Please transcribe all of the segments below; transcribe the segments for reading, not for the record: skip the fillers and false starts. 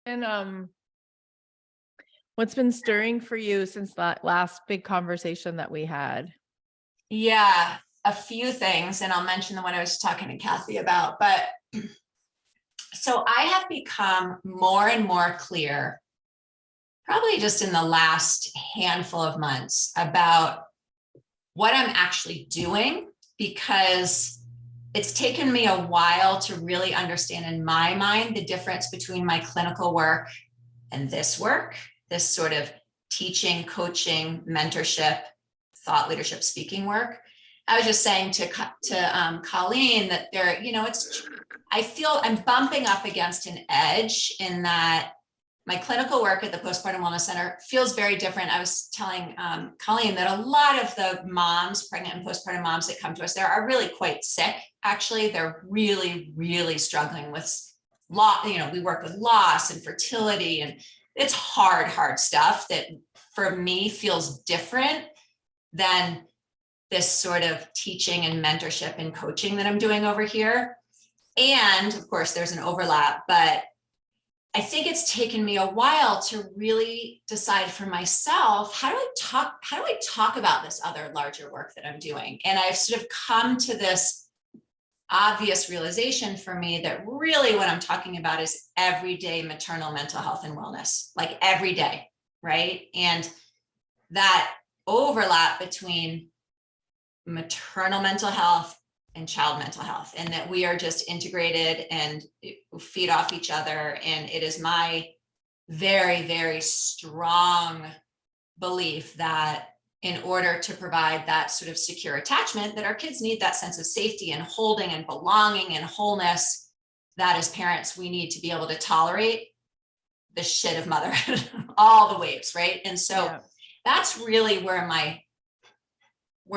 And what's been stirring for you since that last big conversation that we had? Yeah, a few things, and I'll mention the one I was talking to Cathy about. But so I have become more and more clear, probably just in the last handful of months, about what I'm actually doing, because it's taken me a while to really understand in my mind the difference between my clinical work and this work, this sort of teaching, coaching, mentorship, thought leadership, speaking work. I was just saying to Colleen that there, I feel I'm bumping up against an edge in that my clinical work at the Postpartum Wellness Center feels very different. I was telling Colleen that a lot of the moms, pregnant and postpartum moms that come to us there are really quite sick. Actually, they're really, really struggling with we work with loss and fertility, and it's hard stuff that for me feels different than this sort of teaching and mentorship and coaching that I'm doing over here. And of course, there's an overlap, but I think it's taken me a while to really decide for myself, how do I talk about this other larger work that I'm doing? And I've sort of come to this obvious realization for me that really what I'm talking about is everyday maternal mental health and wellness, like every day, right? And that overlap between maternal mental health and child mental health, and that we are just integrated and feed off each other. And it is my very, very strong belief that in order to provide that sort of secure attachment, that our kids need that sense of safety and holding and belonging and wholeness, that as parents, we need to be able to tolerate the shit of motherhood, all the waves, right? And so that's really where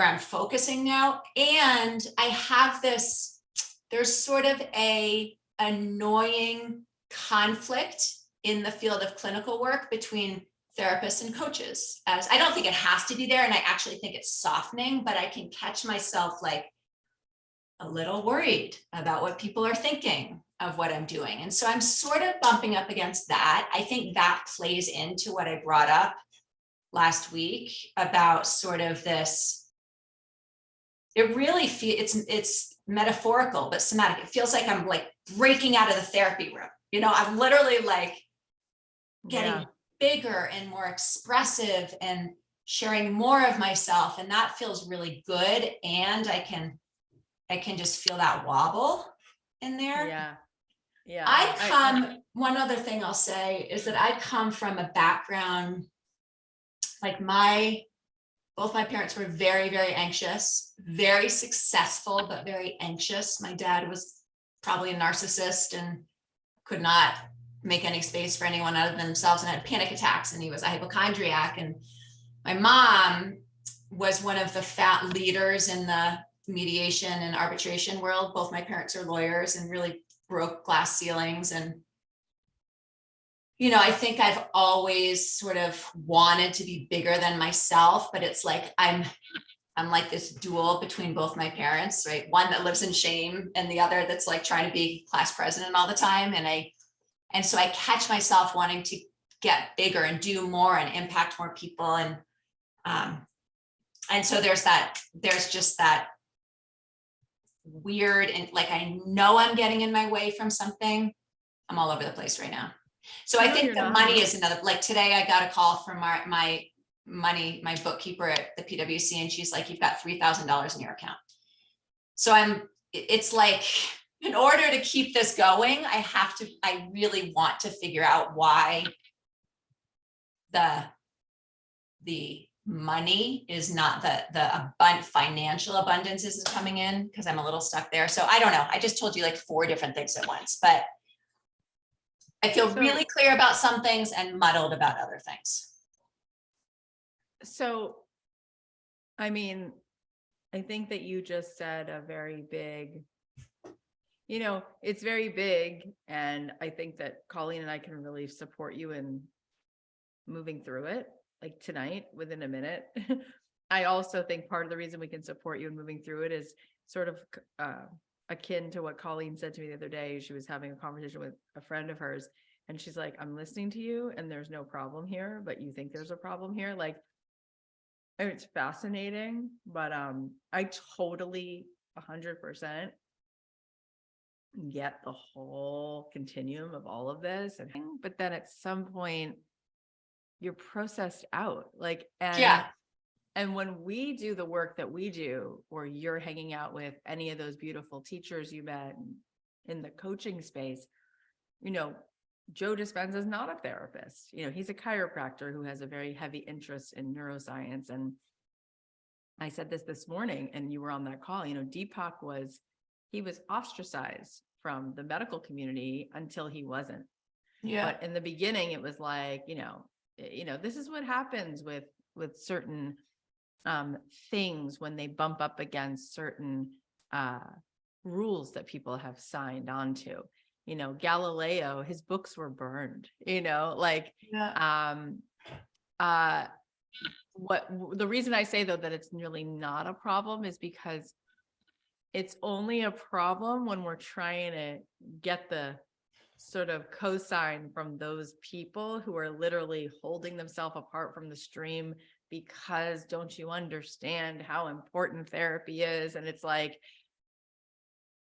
I'm focusing now. And I have there's sort of a annoying conflict in the field of clinical work between therapists and coaches. As I don't think it has to be there, and I actually think it's softening, but I can catch myself like a little worried about what people are thinking of what I'm doing. And so I'm sort of bumping up against that. I think that plays into what I brought up last week about sort of this. It really feels, it's metaphorical, but somatic. It feels like I'm like breaking out of the therapy room. I'm literally like getting bigger and more expressive and sharing more of myself. And that feels really good. And I can just feel that wobble in there. Yeah. One other thing I'll say is that I come from a background, like both my parents were very, very anxious, very successful, but very anxious. My dad was probably a narcissist and could not make any space for anyone other than themselves and had panic attacks, and he was a hypochondriac. And my mom was one of the leaders in the mediation and arbitration world. Both my parents are lawyers and really broke glass ceilings. And I think I've always sort of wanted to be bigger than myself, but it's like I'm like this duel between both my parents, right? One that lives in shame and the other that's like trying to be class president all the time. And so I catch myself wanting to get bigger and do more and impact more people. And so there's just that weird, and like, I know I'm getting in my way from something. I'm all over the place right now. So I think the money is another, like today I got a call from my bookkeeper at the PwC, and she's like, you've got $3,000 in your account. So it's like, in order to keep this going, I really want to figure out why the money is not the financial abundance isn't coming in, because I'm a little stuck there. So I don't know. I just told you like 4 different things at once, but I feel really clear about some things and muddled about other things. So, I mean, I think that you just said a very big, it's very big. And I think that Colleen and I can really support you in moving through it, like tonight, within a minute. I also think part of the reason we can support you in moving through it is sort of akin to what Colleen said to me the other day. She was having a conversation with a friend of hers, And she's like, I'm listening to you and there's no problem here, but you think there's a problem here. Like, it's fascinating, but I totally 100% get the whole continuum of all of this. But then at some point you're processed out. Like, and when we do the work that we do, or you're hanging out with any of those beautiful teachers you met in the coaching space, you know, Joe Dispenza is not a therapist. You know, he's a chiropractor who has a very heavy interest in neuroscience. And I said this morning, and you were on that call, you know, Deepak he was ostracized from the medical community until he wasn't. Yeah. But in the beginning, it was like, this is what happens with certain things when they bump up against certain rules that people have signed on to. You know, Galileo, his books were burned, like, what the reason I say though, that it's really not a problem is because it's only a problem when we're trying to get the sort of cosign from those people who are literally holding themselves apart from the stream because don't you understand how important therapy is? And it's like,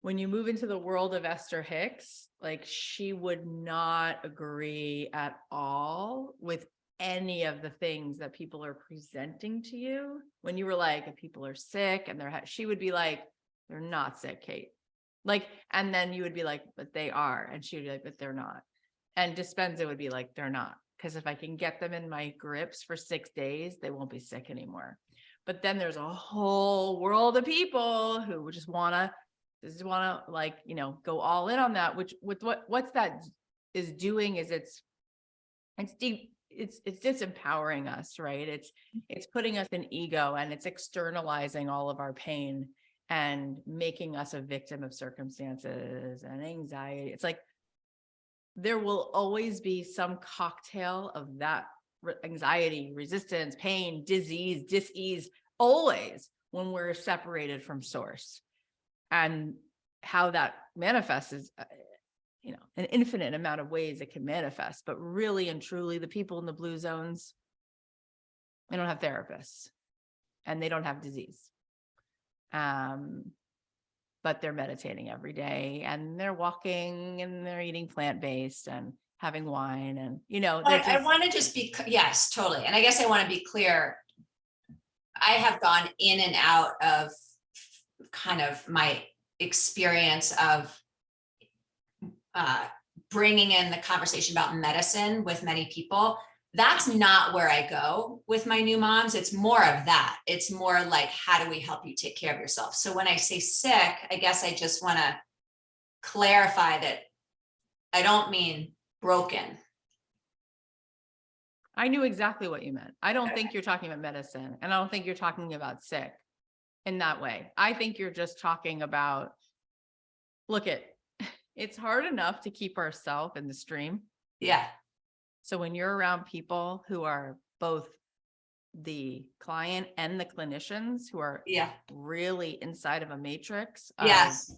when you move into the world of Esther Hicks, like she would not agree at all with any of the things that people are presenting to you. When you were like, if people are sick and she would be like, they're not sick, Kate. Like, and then you would be like, but they are. And she would be like, but they're not. And Dispenza would be like, they're not. Because if I can get them in my grips for 6 days, they won't be sick anymore. But then there's a whole world of people who just want to like, go all in on that, which with what's that is doing is it's disempowering us, right? It's putting us in ego and it's externalizing all of our pain and making us a victim of circumstances and anxiety. It's like, there will always be some cocktail of that anxiety, resistance, pain, disease, dis-ease, always when we're separated from source. And how that manifests is, an infinite amount of ways it can manifest. But really and truly, the people in the blue zones, they don't have therapists and they don't have disease. But they're meditating every day and they're walking and they're eating plant-based and having wine and, I want to just be, yes, totally. And I guess I want to be clear. I have gone in and out of kind of my experience of bringing in the conversation about medicine with many people. That's not where I go with my new moms. It's more of that. It's more like, how do we help you take care of yourself? So when I say sick, I guess I just want to clarify that I don't mean broken. I knew exactly what you meant. I don't think you're talking about medicine, and I don't think you're talking about sick in that way. I think you're just talking about, it's hard enough to keep ourselves in the stream. Yeah. So when you're around people who are both the client and the clinicians who are really inside of a matrix, yes,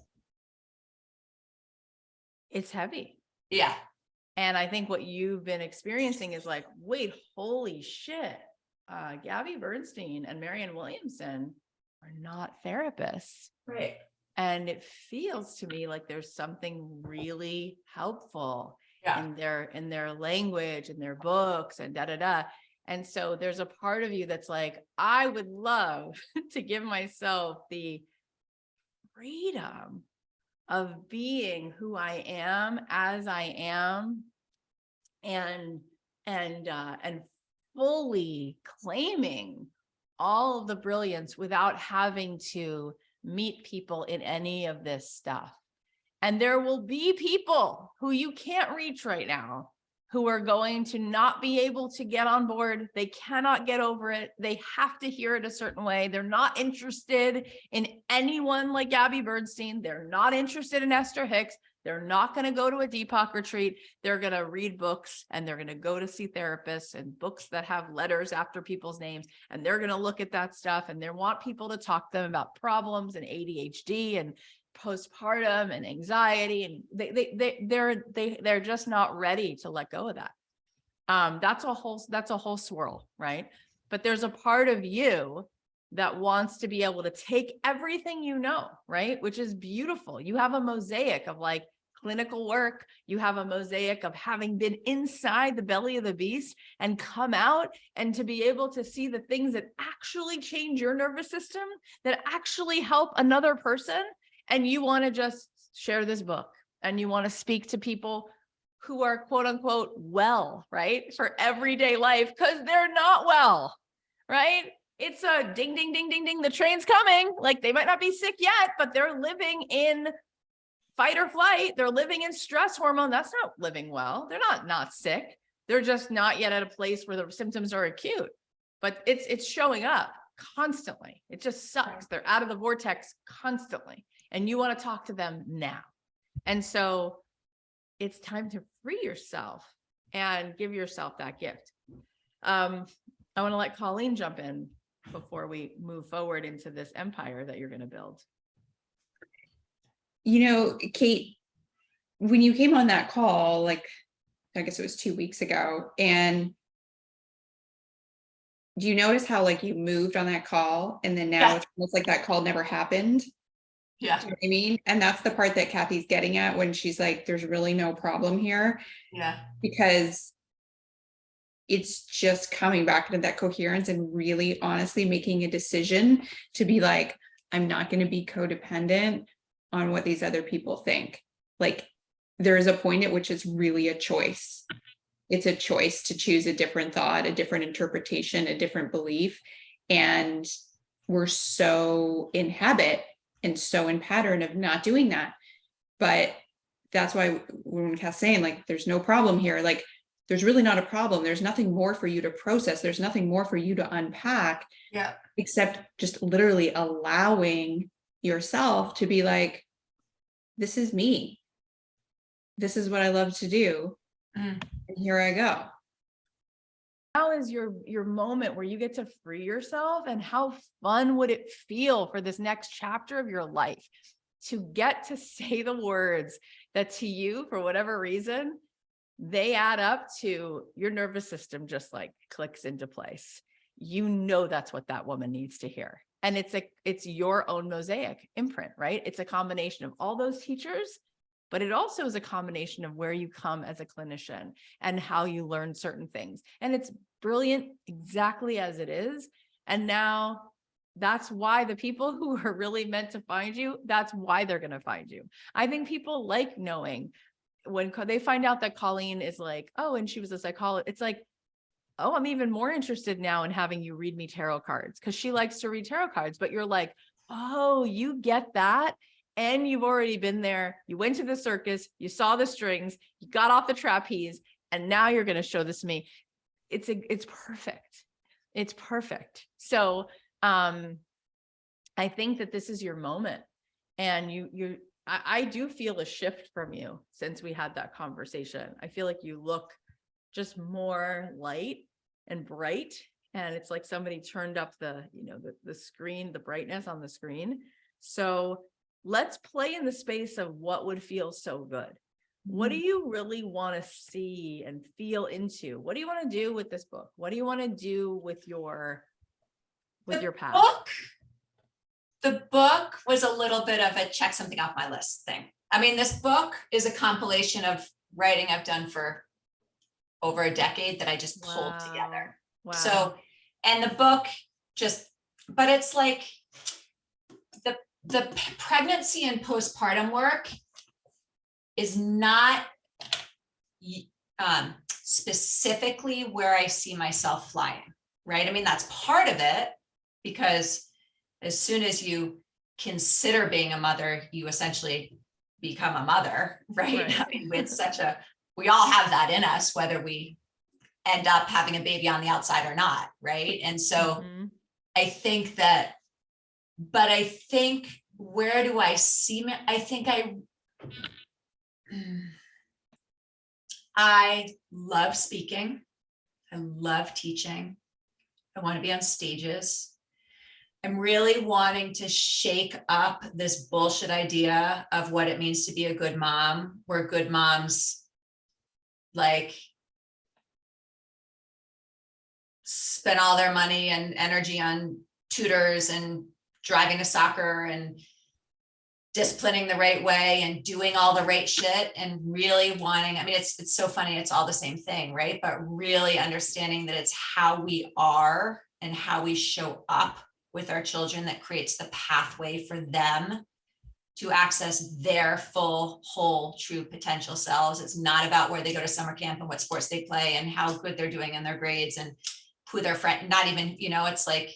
it's heavy. Yeah. And I think what you've been experiencing is like, wait, holy shit. Gabby Bernstein and Marianne Williamson are not therapists. Right. And it feels to me like there's something really helpful in their language and their books and And so there's a part of you that's like, I would love to give myself the freedom of being who I am as I am and fully claiming all of the brilliance without having to meet people in any of this stuff. And there will be people who you can't reach right now who are going to not be able to get on board. They cannot get over it. They have to hear it a certain way. They're not interested in anyone like Gabby Bernstein. They're not interested in Esther Hicks. They're not going to go to a Deepak retreat. They're going to read books and they're going to go to see therapists and books that have letters after people's names. And they're going to look at that stuff and they want people to talk to them about problems and ADHD and postpartum and anxiety, and they're just not ready to let go of that. That's a whole swirl, right? But there's a part of you that wants to be able to take everything, right? Which is beautiful. You have a mosaic of like clinical work. You have a mosaic of having been inside the belly of the beast and come out, and to be able to see the things that actually change your nervous system, that actually help another person. And you want to just share this book, and you want to speak to people who are quote unquote well, right? For everyday life, because they're not well, right? It's a ding, ding, ding, ding, ding. The train's coming. Like, they might not be sick yet, but they're living in fight or flight. They're living in stress hormone. That's not living well. They're not sick. They're just not yet at a place where the symptoms are acute, but it's showing up constantly. It just sucks. They're out of the vortex constantly. And you want to talk to them now. And so it's time to free yourself and give yourself that gift. I want to let Colleen jump in before we move forward into this empire that you're going to build. Kate, when you came on that call, like, I guess it was 2 weeks ago, and do you notice how like you moved on that call, and then now it's almost like that call never happened? Yeah. Do you know what I mean? And that's the part that Cathy's getting at when she's like, there's really no problem here. Yeah. Because it's just coming back into that coherence and really honestly making a decision to be like, I'm not going to be codependent on what these other people think. Like, there is a point at which it's really a choice. It's a choice to choose a different thought, a different interpretation, a different belief. And we're so in habit and so in pattern of not doing that. But that's why when Cath's saying like, there's no problem here, like, there's really not a problem. There's nothing more for you to process. There's nothing more for you to unpack. Yeah. Except just literally allowing yourself to be like, this is me. This is what I love to do. And here I go. Now is your moment where you get to free yourself. And how fun would it feel for this next chapter of your life to get to say the words that to you, for whatever reason, they add up to your nervous system just like clicks into place. That's what that woman needs to hear. And it's your own mosaic imprint, right? It's a combination of all those teachers, but it also is a combination of where you come as a clinician and how you learn certain things. And it's brilliant exactly as it is. And now that's why the people who are really meant to find you, that's why they're going to find you. I think people like knowing when they find out that Colleen is like, oh, and she was a psychologist. It's like, oh, I'm even more interested now in having you read me tarot cards, because she likes to read tarot cards. But you're like, oh, you get that. And you've already been there. You went to the circus, you saw the strings, you got off the trapeze, and now you're going to show this to me. It's perfect. It's perfect. So I think that this is your moment. And I do feel a shift from you since we had that conversation. I feel like you look just more light and bright. And it's like somebody turned up the screen, the brightness on the screen. So let's play in the space of what would feel so good. What do you really want to see and feel into? What do you want to do with this book? What do you want to do with your path? The book was a little bit of a check something off my list thing. I mean, this book is a compilation of writing I've done for over a decade that I just pulled together. Wow. So, and the book but it's like the pregnancy and postpartum work is not specifically where I see myself flying, right? I mean, that's part of it, because as soon as you consider being a mother, you essentially become a mother, right? I mean, we all have that in us, whether we end up having a baby on the outside or not, right? And so I think where do I see me? I love speaking. I love teaching. I want to be on stages. I'm really wanting to shake up this bullshit idea of what it means to be a good mom, where good moms like spend all their money and energy on tutors and driving to soccer and disciplining the right way and doing all the right shit, and really wanting, I mean, it's so funny, it's all the same thing, right? But really understanding that it's how we are and how we show up with our children that creates the pathway for them to access their full, whole, true potential selves. It's not about where they go to summer camp and what sports they play and how good they're doing in their grades and who their friend, not even, it's like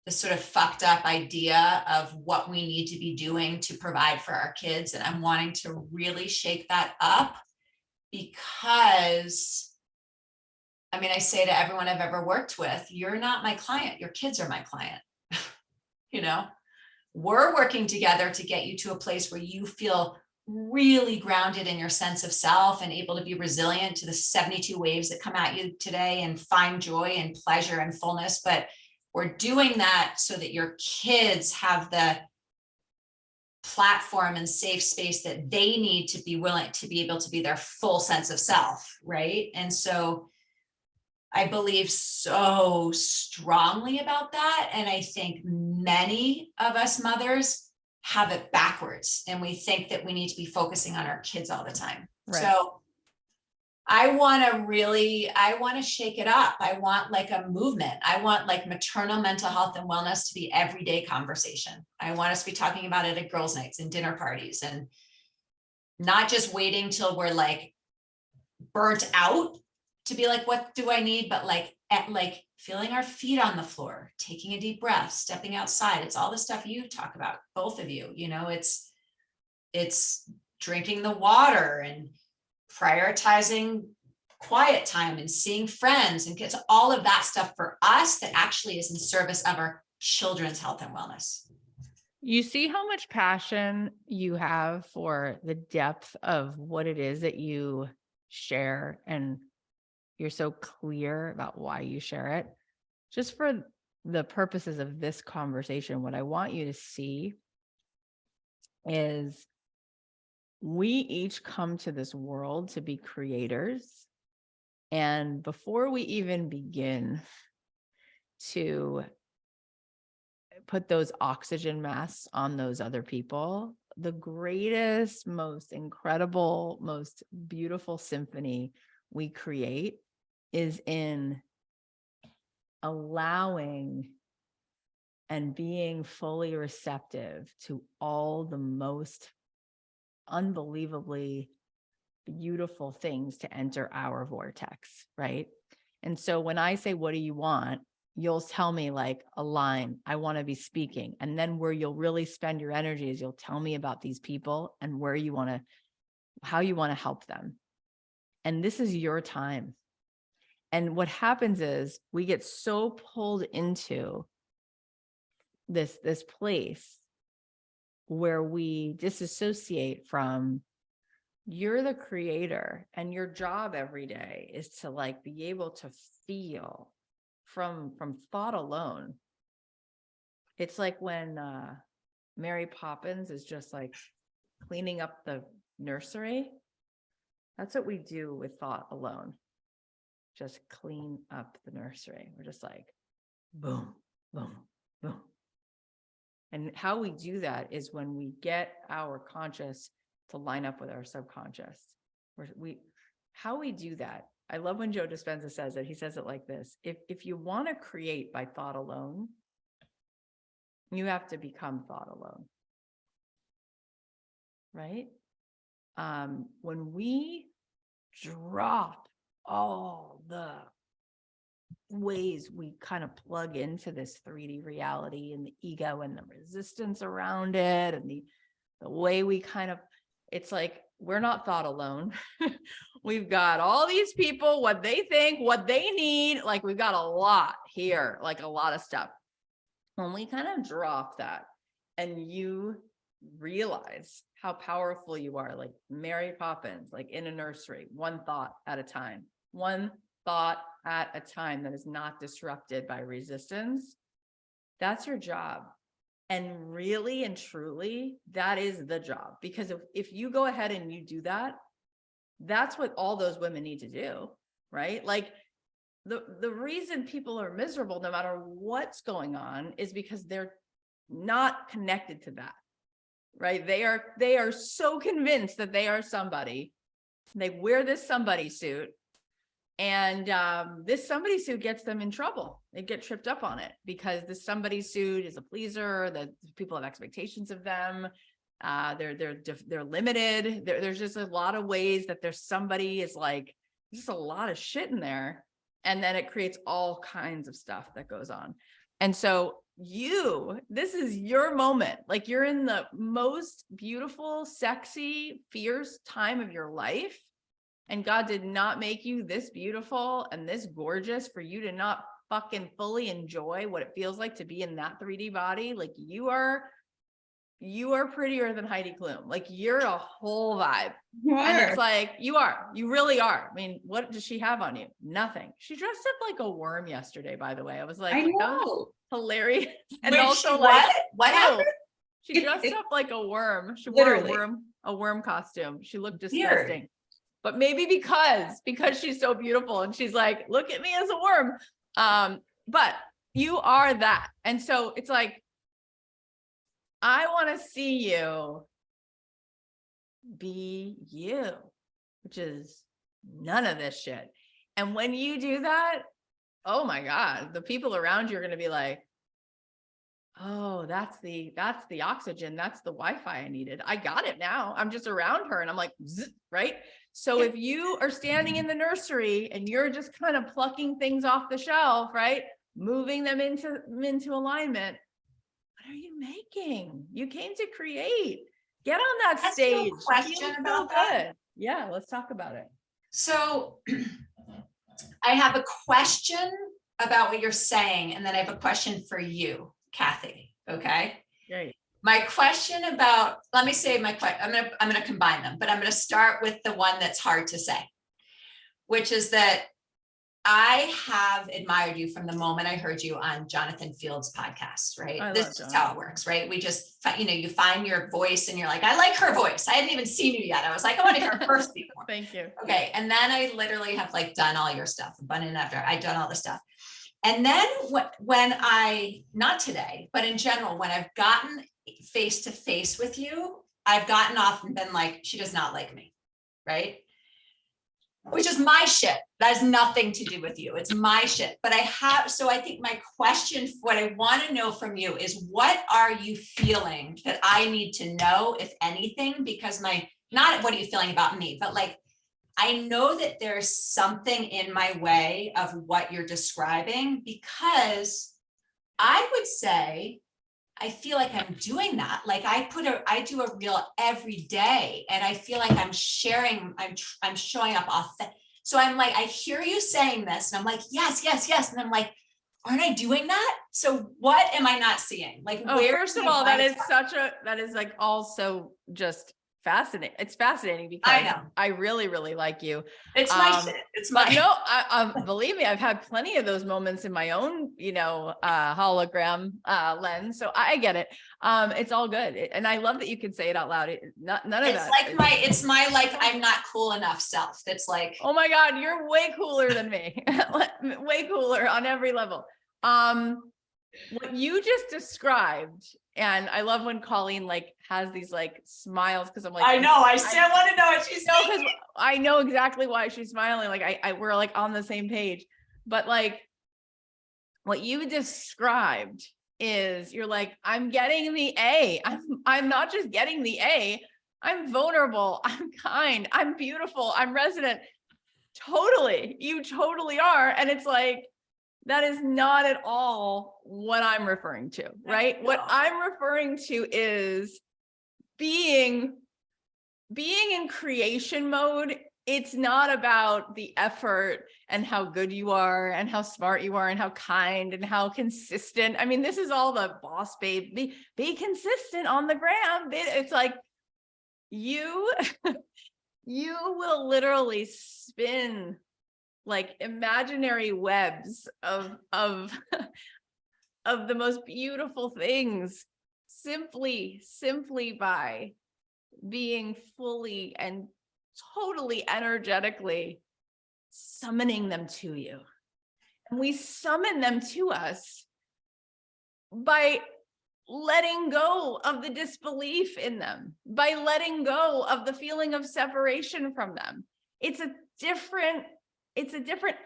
this sort of fucked up idea of what we need to be doing to provide for our kids. And I'm wanting to really shake that up, because I mean, I say to everyone I've ever worked with, you're not my client, your kids are my client. We're working together to get you to a place where you feel really grounded in your sense of self and able to be resilient to the 72 waves that come at you today and find joy and pleasure and fullness. But we're doing that so that your kids have the platform and safe space that they need to be willing to be able to be their full sense of self, right? And so I believe so strongly about that. And I think many of us mothers have it backwards, and we think that we need to be focusing on our kids all the time. Right. So I want to shake it up. I want like a movement. I want like maternal mental health and wellness to be everyday conversation. I want us to be talking about it at girls' nights and dinner parties, and not just waiting till we're like burnt out to be like, what do I need? But like feeling our feet on the floor, taking a deep breath, stepping outside. It's all the stuff you talk about, both of you, it's drinking the water and prioritizing quiet time and seeing friends and kids, all of that stuff for us that actually is in service of our children's health and wellness. You see how much passion you have for the depth of what it is that you share, and you're so clear about why you share it. Just for the purposes of this conversation, what I want you to see is we each come to this world to be creators. And before we even begin to put those oxygen masks on those other people, the greatest, most incredible, most beautiful symphony we create is in allowing and being fully receptive to all the most unbelievably beautiful things to enter our vortex, right? And so when I say, what do you want? You'll tell me like a line, I want to be speaking. And then where you'll really spend your energy is you'll tell me about these people and where you want to, how you want to help them. And this is your time. And what happens is we get so pulled into this place where we disassociate from, you're the creator, and your job every day is to like be able to feel from thought alone. It's like when Mary Poppins is just like cleaning up the nursery. That's what we do with thought alone. Just clean up the nursery. We're just like, boom, boom, boom. And how we do that is when we get our conscious to line up with our subconscious. How we do that. I love when Joe Dispenza says it. He says it like this: if you want to create by thought alone, you have to become thought alone. Right? When we drop all the ways we kind of plug into this 3D reality and the ego and the resistance around it, and the way we kind of, it's like, we're not thought alone. We've got all these people, what they think, what they need. Like we've got a lot here, like a lot of stuff. When we kind of drop that and you realize how powerful you are, like Mary Poppins, like in a nursery, one thought at a time, one thought at a time that is not disrupted by resistance, That's your job. And really and truly, that is the job. Because if you go ahead and you do that, that's what all those women need to do, right? Like the reason people are miserable, no matter what's going on, is because they're not connected to that, right? They are so convinced that they are somebody. They wear this somebody suit, and this somebody suit gets them in trouble. They get tripped up on it because this somebody suit is a pleaser, that people have expectations of them. They're limited. There's just a lot of ways that there's somebody is like, just a lot of shit in there. And then it creates all kinds of stuff that goes on. And so this is your moment. Like, you're in the most beautiful, sexy, fierce time of your life. And God did not make you this beautiful and this gorgeous for you to not fucking fully enjoy what it feels like to be in that 3D body. Like, you are prettier than Heidi Klum. Like, you're a whole vibe. And it's like, you really are. I mean, what does she have on you? Nothing. She dressed up like a worm yesterday, by the way. I was like, I that was know. hilarious. And Wait, also she like, what happened? she dressed up like a worm. She Literally. wore a worm costume. She looked Weird. disgusting. But maybe because she's so beautiful and she's like, look at me as a worm. But you are that. And so it's like, I want to see you be you, which is none of this shit. And when you do that, oh my God, the people around you are going to be like, oh, that's the oxygen. That's the Wi-Fi I needed. I got it now. I'm just around her and I'm like, zzz, right? So if you are standing in the nursery and you're just kind of plucking things off the shelf, right? Moving them into alignment. What are you making? You came to create. Get on that Ask stage. you a question about that. Yeah, let's talk about it. So I have a question about what you're saying, and then I have a question for you, Cathy. Okay. Great. My question about, let me say my question. I'm gonna combine them, but I'm gonna start with the one that's hard to say, which is that I have admired you from the moment I heard you on Jonathan Field's podcast, right? This is how it works, right? We just, you find your voice and you're like, I like her voice. I hadn't even seen you yet. I was like, I want to hear her first before. Thank you. Okay. And then I literally have like done all your stuff, abundant after I've done all the stuff. And then when not today, but in general, when I've gotten face to face with you, I've gotten off and been like, she does not like me, right? Which is my shit. That has nothing to do with you. It's my shit. But so I think my question, what I want to know from you is, what are you feeling that I need to know, if anything? Because not what are you feeling about me, but like, I know that there's something in my way of what you're describing, because I would say, I feel like I'm doing that. Like I do a reel every day, and I feel like I'm sharing, I'm showing up authentic. So I'm like, I hear you saying this and I'm like, yes, yes, yes. And I'm like, aren't I doing that? So what am I not seeing? Like, First of all, that is like also just fascinating. It's fascinating because I know. I really, really like you. It's my shit. It's my, no, believe me, I've had plenty of those moments in my own, hologram lens. So I get it. It's all good. And I love that you can say it out loud. None of that. It's my like, I'm not cool enough self. That's like, oh my God, you're way cooler than me. Way cooler on every level. What you just described, and I love when Colleen like has these like smiles, because I'm like, I know, I still want to know what she's saying. Because I know exactly why she's smiling. Like we're like on the same page. But like what you described is, you're like, I'm getting the A. I'm not just getting the A. I'm vulnerable. I'm kind. I'm beautiful. I'm resident. Totally. You totally are. And it's like, that is not at all what I'm referring to, right? What I'm referring to is being in creation mode. It's not about the effort and how good you are and how smart you are and how kind and how consistent. I mean, this is all the boss babe. Be consistent on the gram. It's like you will literally spin like imaginary webs of of the most beautiful things simply by being fully and totally energetically summoning them to you. And we summon them to us by letting go of the disbelief in them, by letting go of the feeling of separation from them. It's a different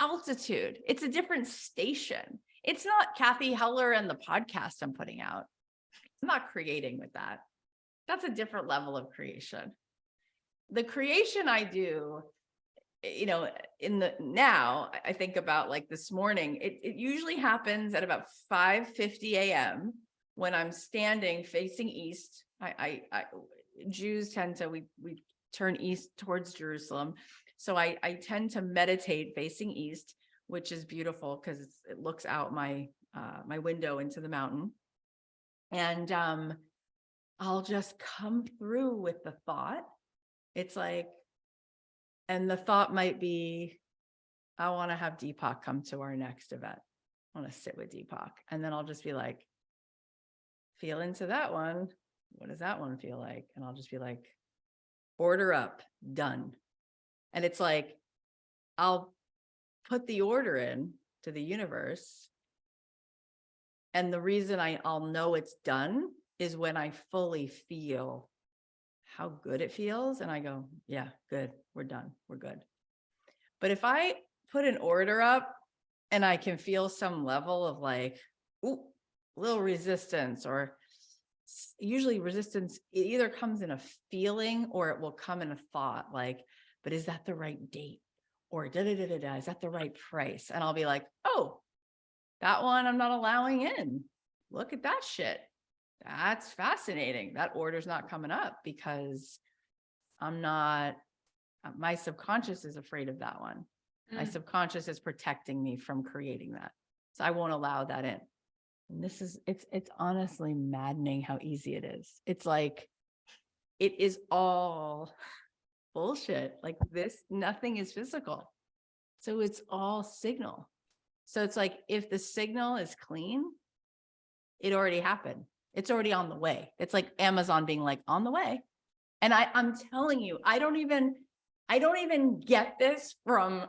altitude. It's a different station. It's not Cathy Heller and the podcast I'm putting out. I'm not creating with that. That's a different level of creation. The creation I do, you know, now I think about like this morning, it usually happens at about 5:50 a.m. when I'm standing facing east. Jews tend to, we turn east towards Jerusalem. So I tend to meditate facing east, which is beautiful because it looks out my window into the mountain. And I'll just come through with the thought. It's like, and the thought might be, I want to have Deepak come to our next event. I want to sit with Deepak. And then I'll just be like, feel into that one. What does that one feel like? And I'll just be like, order up, done. And it's like, I'll put the order in to the universe. And the reason I'll know it's done is when I fully feel how good it feels. And I go, yeah, good. We're done. We're good. But if I put an order up and I can feel some level of like, ooh, little resistance, or usually resistance, it either comes in a feeling or it will come in a thought like, but is that the right date? Or is that the right price? And I'll be like, oh, that one I'm not allowing in. Look at that shit. That's fascinating. That order's not coming up because my subconscious is afraid of that one. My subconscious is protecting me from creating that. So I won't allow that in. And it's honestly maddening how easy it is. It's like, it is all bullshit. Like this, nothing is physical. So it's all signal. So it's like, if the signal is clean, it already happened. It's already on the way. It's like Amazon being like, on the way. And I'm telling you, I don't even get this from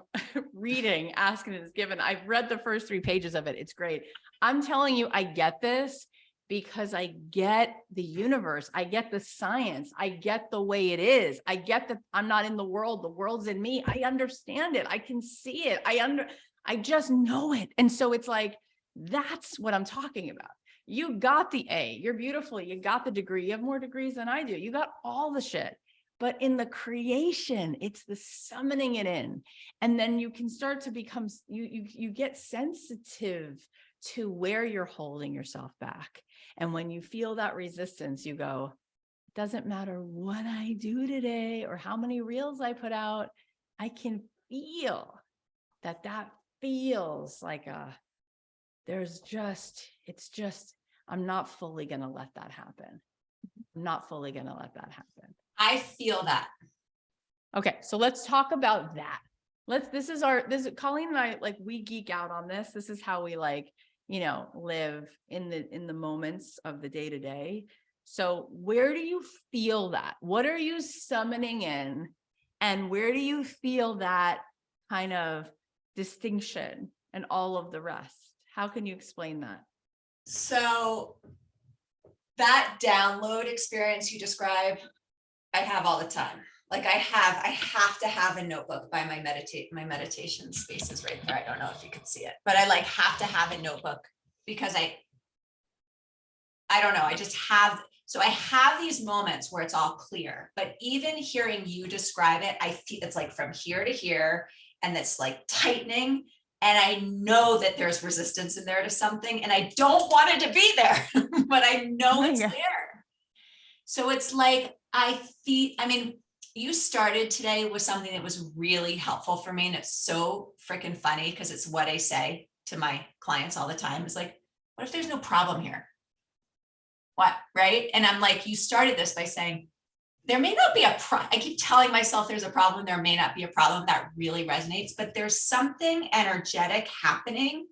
reading Ask and It Is Given. I've read the first 3 pages of it. It's great. I'm telling you, I get this because I get the universe. I get the science. I get the way it is. I get that I'm not in the world. The world's in me. I understand it. I can see it. I just know it. And so it's like, that's what I'm talking about. You got the A, you're beautiful. You got the degree. You have more degrees than I do. You got all the shit. But in the creation, it's the summoning it in. And then you can start to become, you get sensitive to where you're holding yourself back. And when you feel that resistance, you go, it doesn't matter what I do today or how many reels I put out. I can feel that feels like I'm not fully going to let that happen. I'm not fully going to let that happen. I feel that. Okay. So let's talk about that. Colleen and I, like, we geek out on this. This is how we live in the moments of the day to day. So where do you feel that? What are you summoning in? And where do you feel that kind of distinction and all of the rest? How can you explain that? So that download experience you described, I have all the time. Like I have to have a notebook by my meditation spaces right there. I don't know if you can see it, but I have to have a notebook because I don't know. I have these moments where it's all clear, but even hearing you describe it, I feel it's like from here to here, and it's like tightening. And I know that there's resistance in there to something, and I don't want it to be there, but I know it's there. So it's like, you started today with something that was really helpful for me. And it's so freaking funny because it's what I say to my clients all the time. It's like, what if there's no problem here? What, right? And I'm like, you started this by saying, there may not be I keep telling myself there's a problem. There may not be a problem. That really resonates, but there's something energetic happening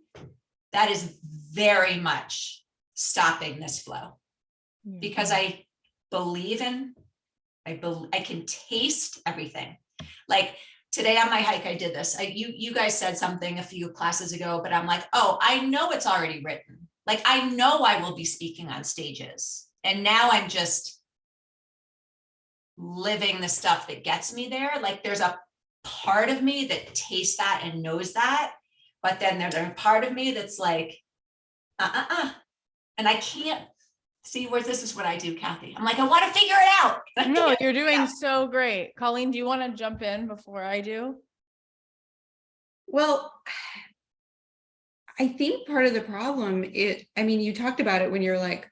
that is very much stopping this flow, because I can taste everything. Like today on my hike, I did this. You guys said something a few classes ago, but I'm like, oh, I know it's already written. Like, I know I will be speaking on stages. And now I'm just living the stuff that gets me there. Like, there's a part of me that tastes that and knows that. But then there's a part of me that's like, and I can't see where this is what I do, Cathy. I'm like, I want to figure it out. No, you're doing so great. Colleen, do you want to jump in before I do? Well, I think part of the problem you talked about it when you're like,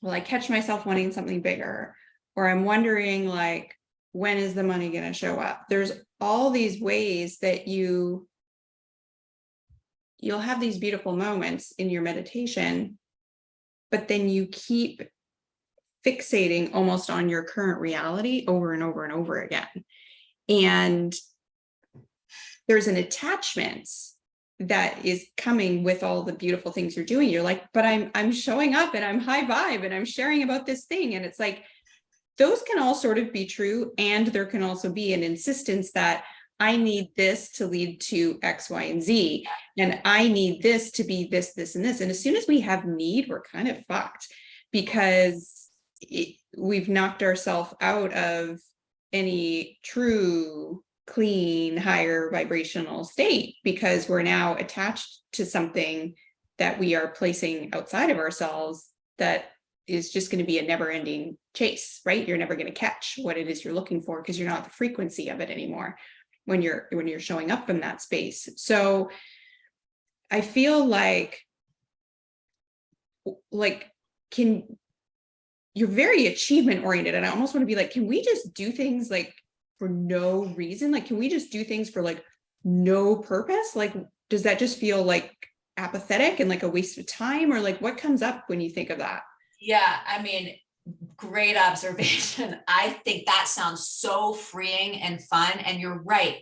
well, I catch myself wanting something bigger, or I'm wondering like, when is the money going to show up? There's all these ways that you'll have these beautiful moments in your meditation, but then you keep fixating almost on your current reality over and over and over again. And there's an attachment that is coming with all the beautiful things you're doing. You're like, but I'm showing up and I'm high vibe and I'm sharing about this thing. And it's like, those can all sort of be true. And there can also be an insistence that I need this to lead to X, Y, and Z. And I need this to be this, this, and this. And as soon as we have need, we're kind of fucked, because we've knocked ourselves out of any true, clean, higher vibrational state, because we're now attached to something that we are placing outside of ourselves that is just going to be a never-ending chase, right? You're never going to catch what it is you're looking for, because you're not the frequency of it anymore when you're showing up in that space. So I feel like you're very achievement oriented, and I almost want to be like, can we just do things like for no reason? Like, can we just do things for like no purpose? Like, does that just feel like apathetic and like a waste of time? Or like, what comes up when you think of that? Yeah, I mean, great observation. I think that sounds so freeing and fun. And you're right.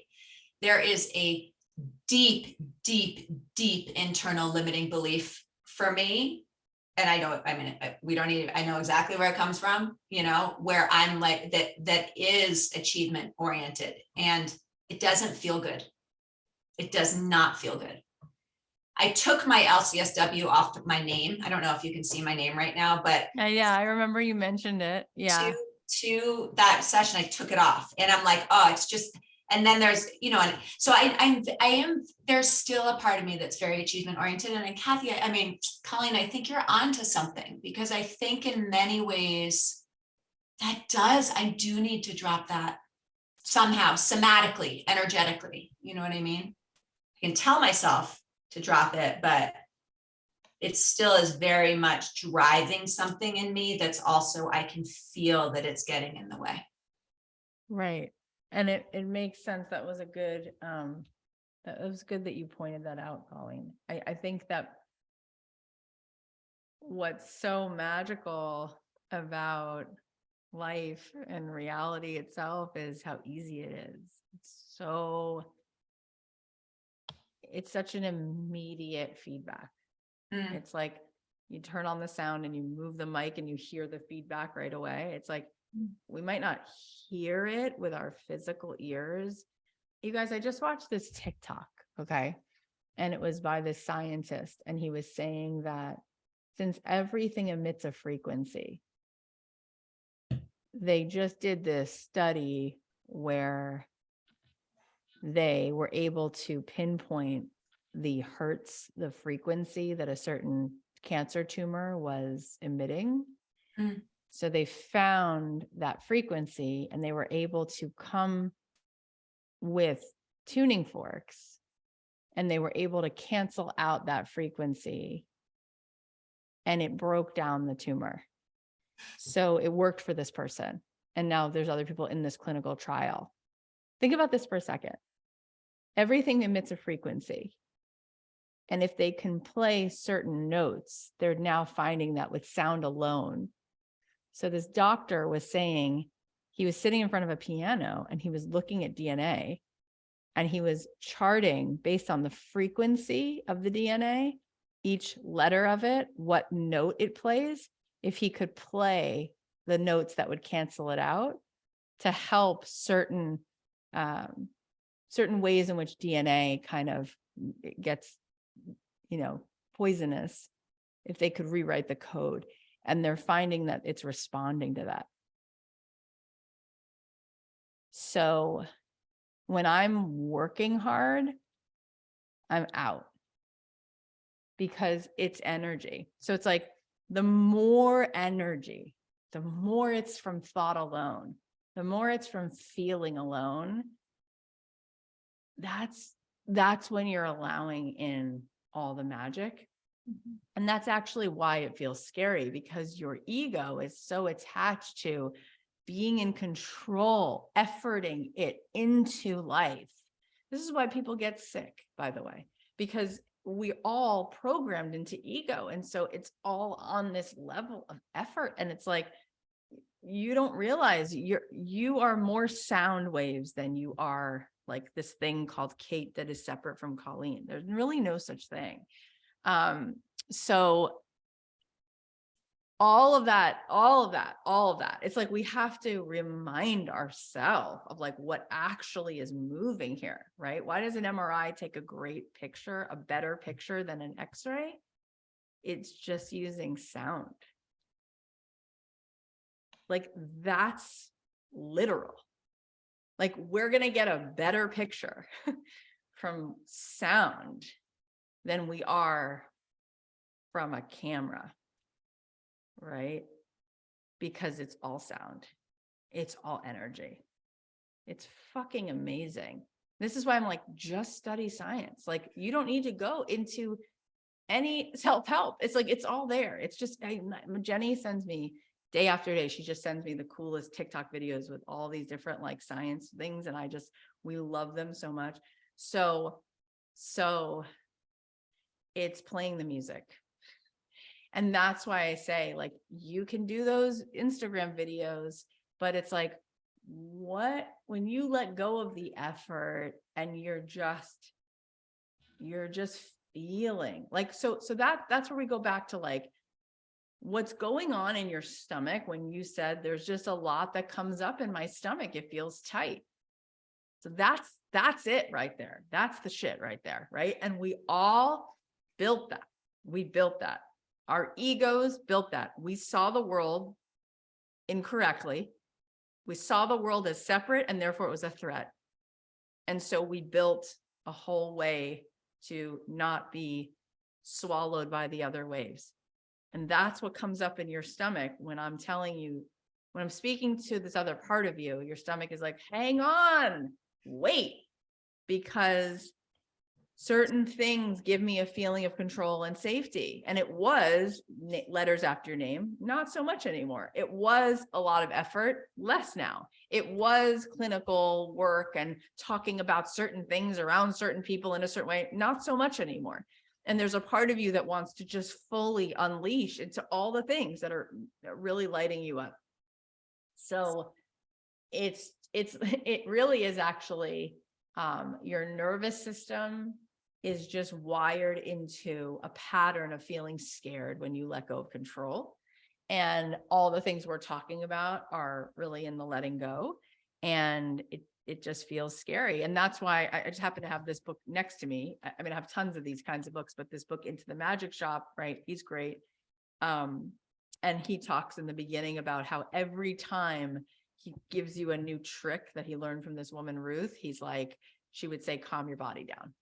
There is a deep, deep, deep internal limiting belief for me. And I know, I mean, I know exactly where it comes from, where I'm like, that is achievement oriented, and it doesn't feel good. It does not feel good. I took my LCSW off my name. I don't know if you can see my name right now, but yeah, I remember you mentioned it. Yeah. To that session, I took it off, and I'm like, oh, it's just, and then there's, and so I am, there's still a part of me that's very achievement oriented. And then Cathy, I mean, Colleen, I think you're onto something, because I think in many ways I do need to drop that somehow, somatically, energetically, you know what I mean? I can tell myself to drop it, but it still is very much driving something in me that's also, I can feel that it's getting in the way. Right. And it makes sense. That was good that you pointed that out, Colleen. I think that what's so magical about life and reality itself is how easy it is. It's such an immediate feedback. It's like you turn on the sound and you move the mic and you hear the feedback right away. It's like, we might not hear it with our physical ears. You guys, I just watched this TikTok, okay? And it was by this scientist, and he was saying that since everything emits a frequency, they just did this study where they were able to pinpoint the hertz, the frequency that a certain cancer tumor was emitting. So they found that frequency, and they were able to come with tuning forks, and they were able to cancel out that frequency, and it broke down the tumor. So it worked for this person. And now there's other people in this clinical trial. Think about this for a second. Everything emits a frequency. And if they can play certain notes, they're now finding that with sound alone. So this doctor was saying he was sitting in front of a piano and he was looking at DNA, and he was charting based on the frequency of the DNA each letter of it, what note it plays, if he could play the notes that would cancel it out to help certain ways in which DNA kind of gets, poisonous, if they could rewrite the code. And they're finding that it's responding to that. So when I'm working hard, I'm out because it's energy. So it's like the more energy, the more it's from thought alone, the more it's from feeling alone, that's when you're allowing in all the magic. And that's actually why it feels scary, because your ego is so attached to being in control, efforting it into life. This is why people get sick, by the way, because we all programmed into ego. And so it's all on this level of effort. And it's like, you don't realize you are more sound waves than you are like this thing called Kate that is separate from Colleen. There's really no such thing. So all of that, it's like we have to remind ourselves of like what actually is moving here, right? Why does an MRI take a great picture, a better picture than an X-ray? It's just using sound. Like that's literal. Like we're going to get a better picture from sound than we are from a camera, right? Because it's all sound. It's all energy. It's fucking amazing. This is why I'm like, just study science. Like you don't need to go into any self-help. It's like, it's all there. It's just, Jenny sends me day after day. She just sends me the coolest TikTok videos with all these different like science things. And we love them so much. So it's playing the music. And that's why I say, like, you can do those Instagram videos, but it's like, when you let go of the effort and you're just feeling like, so that's where we go back to like, what's going on in your stomach when you said there's just a lot that comes up in my stomach. It feels tight. So that's it right there. That's the shit right there. Right. And we all built that. We built that. Our egos built that. We saw the world incorrectly. We saw the world as separate and therefore it was a threat. And so we built a whole way to not be swallowed by the other waves. And that's what comes up in your stomach when I'm telling you, when I'm speaking to this other part of you, your stomach is like, hang on, wait, because certain things give me a feeling of control and safety. And it was letters after your name, not so much anymore. It was a lot of effort, less now. It was clinical work and talking about certain things around certain people in a certain way, not so much anymore. And there's a part of you that wants to just fully unleash into all the things that are really lighting you up. So it really is actually, your nervous system is just wired into a pattern of feeling scared when you let go of control. And all the things we're talking about are really in the letting go. And it just feels scary. And that's why I just happen to have this book next to me. I mean, I have tons of these kinds of books, but this book, Into the Magic Shop, right? He's great. And he talks in the beginning about how every time he gives you a new trick that he learned from this woman, Ruth, he's like, she would say, calm your body down,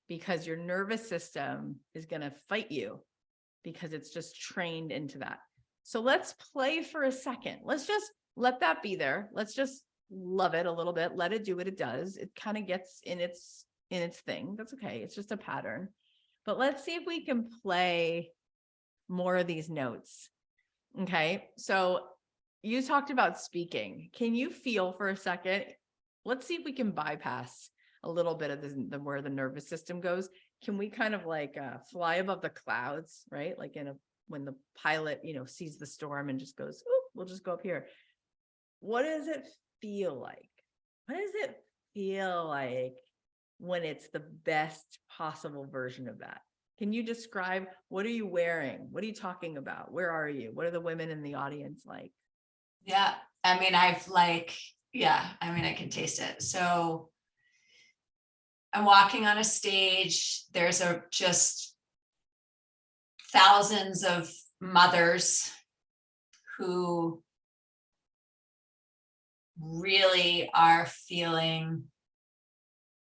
because your nervous system is going to fight you because it's just trained into that. So let's play for a second. Let's just let that be there. Let's just love it a little bit. Let it do what it does. It kind of gets in its thing. That's okay. It's just a pattern. But let's see if we can play more of these notes. Okay. So you talked about speaking. Can you feel for a second? Let's see if we can bypass a little bit of where the nervous system goes. Can we kind of like fly above the clouds, right? Like when the pilot, sees the storm and just goes, oh, we'll just go up here. What does it feel like? What does it feel like when it's the best possible version of that? Can you describe, what are you wearing? What are you talking about? Where are you? What are the women in the audience like? Yeah. I mean, I can taste it. So I'm walking on a stage. There's just thousands of mothers who really are feeling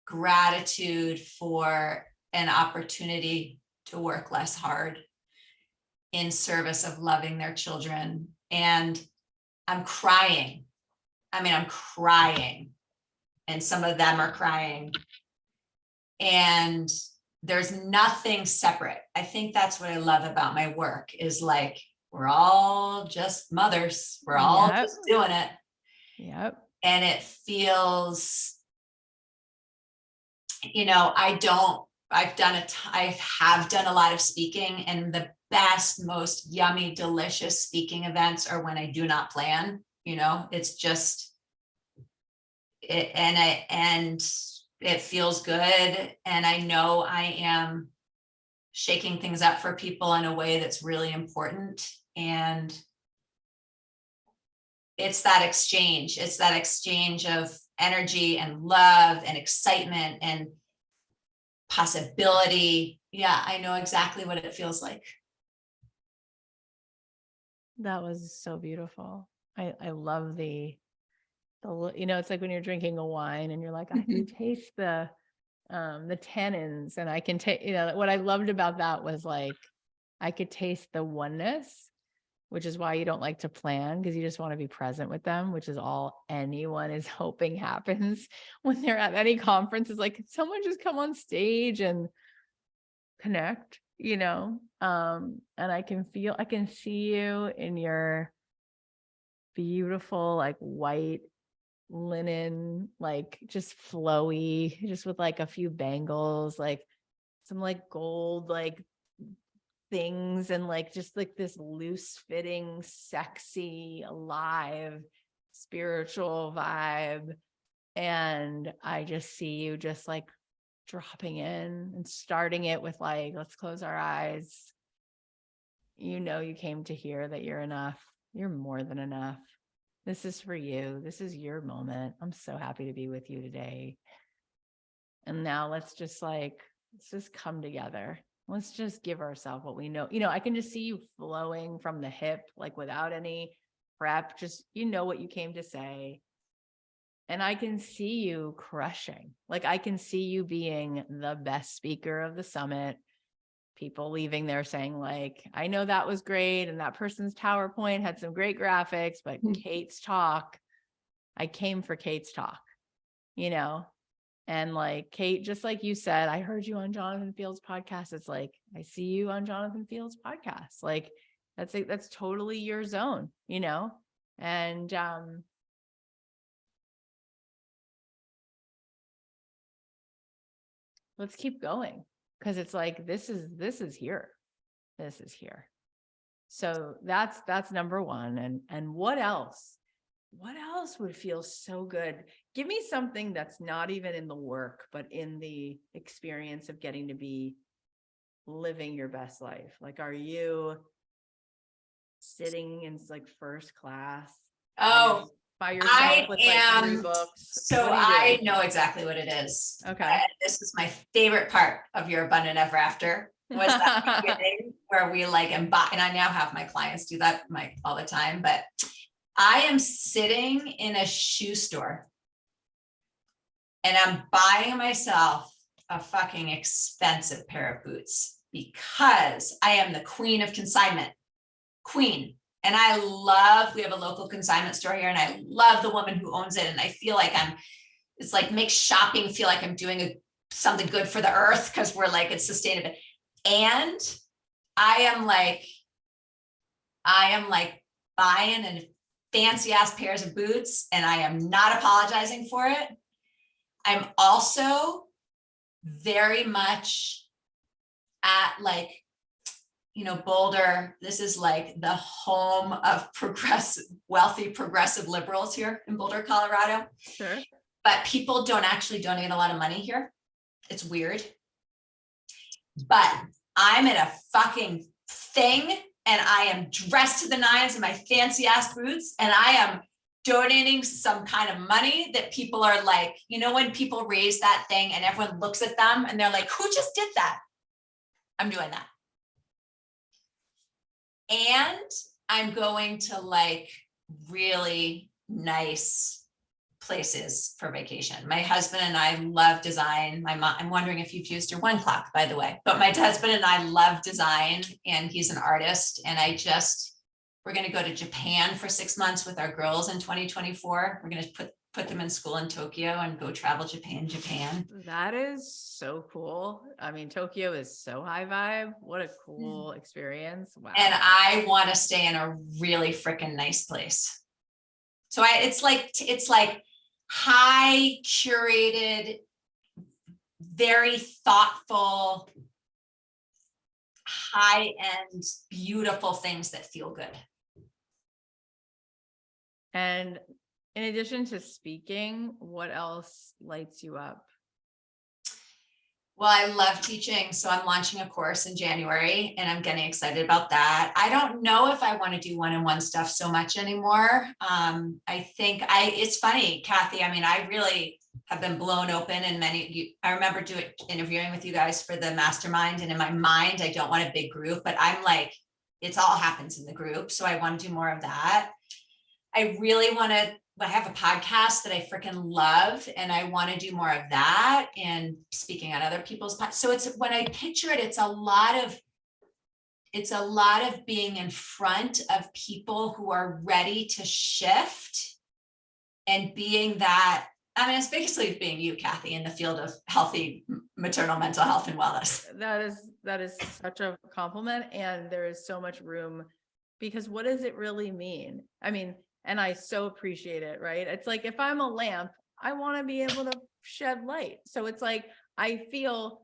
gratitude for an opportunity to work less hard in service of loving their children. And I'm crying. I mean, I'm crying, and some of them are crying. And there's nothing separate. I think that's what I love about my work is like, we're all just mothers. We're all just doing it. Yep. And it feels, you know, I have done a lot of speaking, and the best, most yummy, delicious speaking events are when I do not plan, you know, it's just it, and it feels good. And I know I am shaking things up for people in a way that's really important. And it's that exchange of energy and love and excitement and possibility. Yeah, I know exactly what it feels like. That was so beautiful. I love the, you know, it's like when you're drinking a wine and you're like, I can taste the tannins, and I can take, you know, what I loved about that was like, I could taste the oneness, which is why you don't like to plan, because you just want to be present with them, which is all anyone is hoping happens when they're at any conference. Is like, can someone just come on stage and connect, you know? And I can see you in your beautiful, like white linen, like just flowy, just with like a few bangles, like some like gold, like things, and like just like this loose fitting, sexy, alive, spiritual vibe. And I just see you just like dropping in and starting it with like, let's close our eyes. You know, you came to hear that you're enough. You're more than enough. This is for you. This is your moment. I'm so happy to be with you today. And now let's just come together. Let's just give ourselves what we know. You know, I can just see you flowing from the hip, like without any prep, just, you know what you came to say. And I can see you crushing. Like I can see you being the best speaker of the summit. People leaving there saying like, I know that was great, and that person's PowerPoint had some great graphics, but Kate's talk, I came for Kate's talk, you know? And like Kate, just like you said, I heard you on Jonathan Field's podcast. It's like, I see you on Jonathan Field's podcast. Like that's totally your zone, you know? And let's keep going, because it's like, this is here. This is here. So that's number one. And what else would feel so good? Give me something that's not even in the work, but in the experience of getting to be living your best life. Like, are you sitting in like first class by yourself with like 3 books? So I know exactly what it is. Okay. This is my favorite part of your Abundant Ever After, was that beginning where we like embody, and I now have my clients do that all the time, but I am sitting in a shoe store and I'm buying myself a fucking expensive pair of boots because I am the queen of consignment. Queen. And we have a local consignment store here, and I love the woman who owns it. And I feel like it's like makes shopping feel like I'm doing something good for the earth, because we're like, it's sustainable. And I am like buying a fancy ass pairs of boots, and I am not apologizing for it. I'm also very much at like, you know, Boulder, this is like the home of wealthy progressive liberals here in Boulder, Colorado. Sure. But people don't actually donate a lot of money here. It's weird. But I'm in a fucking thing and I am dressed to the nines in my fancy ass boots and I am donating some kind of money that people are like, you know, when people raise that thing and everyone looks at them and they're like, who just did that? I'm doing that. And I'm going to like really nice places for vacation. My husband and I love design. My mom, I'm wondering if you've used your one clock, by the way, but my husband and I love design and he's an artist. And we're going to go to Japan for 6 months with our girls in 2024. We're going to put them in school in Tokyo and go travel Japan. That is so cool. I mean, Tokyo is so high vibe. What a cool experience. Wow. And I want to stay in a really freaking nice place. So it's like high curated, very thoughtful, high end, beautiful things that feel good. And in addition to speaking, what else lights you up? Well, I love teaching. So I'm launching a course in January and I'm getting excited about that. I don't know if I want to do one-on-one stuff so much anymore. I think it's funny, Cathy. I mean, I really have been blown open and I remember interviewing with you guys for the mastermind. And in my mind, I don't want a big group, but I'm like, it's all happens in the group. So I want to do more of that. I really want to, I have a podcast that I freaking love and I want to do more of that and speaking on other people's so it's when I picture it, it's a lot of being in front of people who are ready to shift and being that. I mean, it's basically being you, Cathy, in the field of healthy maternal mental health and wellness. That is such a compliment. And there is so much room because what does it really mean? I mean, and I so appreciate it, right? It's like, if I'm a lamp, I want to be able to shed light. So it's like, I feel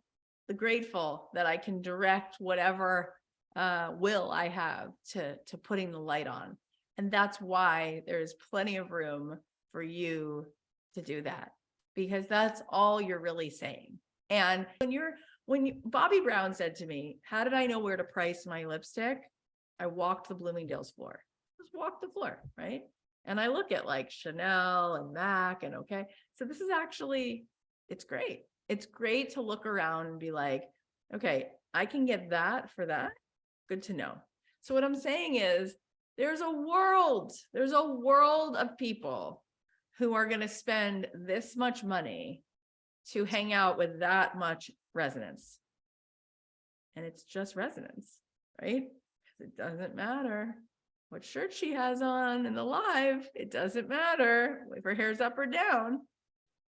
grateful that I can direct whatever will I have to putting the light on. And that's why there's plenty of room for you to do that, because that's all you're really saying. And Bobby Brown said to me, how did I know where to price my lipstick? I walked the Bloomingdale's floor. Just walk the floor, right? And I look at like Chanel and MAC and okay. So this is actually, it's great. It's great to look around and be like, okay, I can get that for that. Good to know. So what I'm saying is there's a world of people who are going to spend this much money to hang out with that much resonance. And it's just resonance, right? It doesn't matter what shirt she has on in the live. It doesn't matter if her hair's up or down.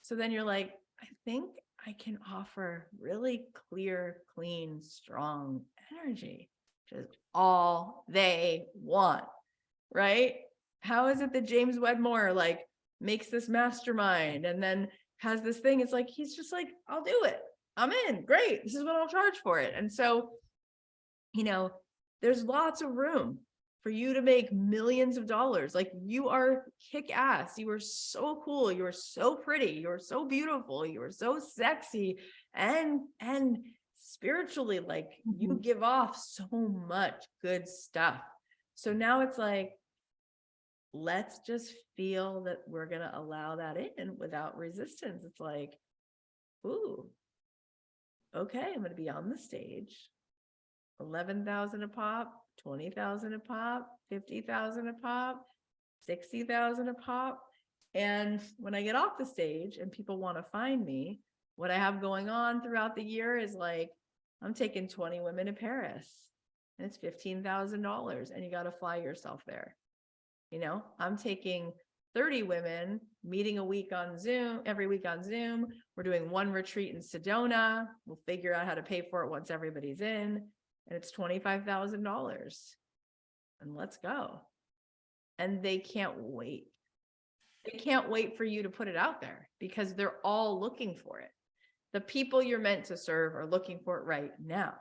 So then you're like, I think I can offer really clear, clean, strong energy, just all they want, right? How is it that James Wedmore like makes this mastermind and then has this thing? It's like, he's just like, I'll do it. I'm in. Great. This is what I'll charge for it. And so, there's lots of room for you to make millions of dollars. Like, you are kick ass. You are so cool. You are so pretty. You are so beautiful. You are so sexy and spiritually, like you give off so much good stuff. So now it's like, let's just feel that we're going to allow that in without resistance. It's like, ooh, okay, I'm going to be on the stage. 11,000 a pop, 20,000 a pop, 50,000 a pop, 60,000 a pop. And when I get off the stage and people want to find me, what I have going on throughout the year is like, I'm taking 20 women to Paris and it's $15,000 and you got to fly yourself there. I'm taking 30 women, meeting a week on Zoom, every week on Zoom. We're doing one retreat in Sedona. We'll figure out how to pay for it once everybody's in. And it's $25,000. And let's go. And they can't wait. They can't wait for you to put it out there because they're all looking for it. The people you're meant to serve are looking for it right now.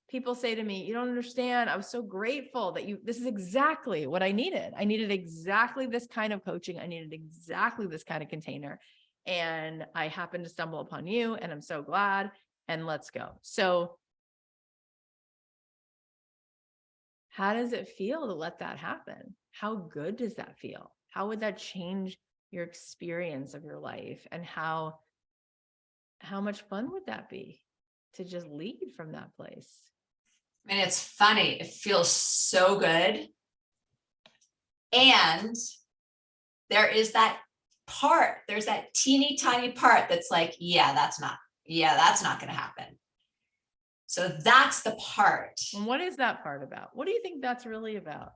People say to me, you don't understand. I was so grateful that this is exactly what I needed. I needed exactly this kind of coaching. I needed exactly this kind of container. And I happened to stumble upon you and I'm so glad. And let's go. So how does it feel to let that happen? How good does that feel? How would that change your experience of your life? And how much fun would that be to just lead from that place? I mean, it's funny. It feels so good. And there is that part, there's that teeny tiny part that's like, yeah, that's not going to happen. So that's the part. And what is that part about? What do you think that's really about?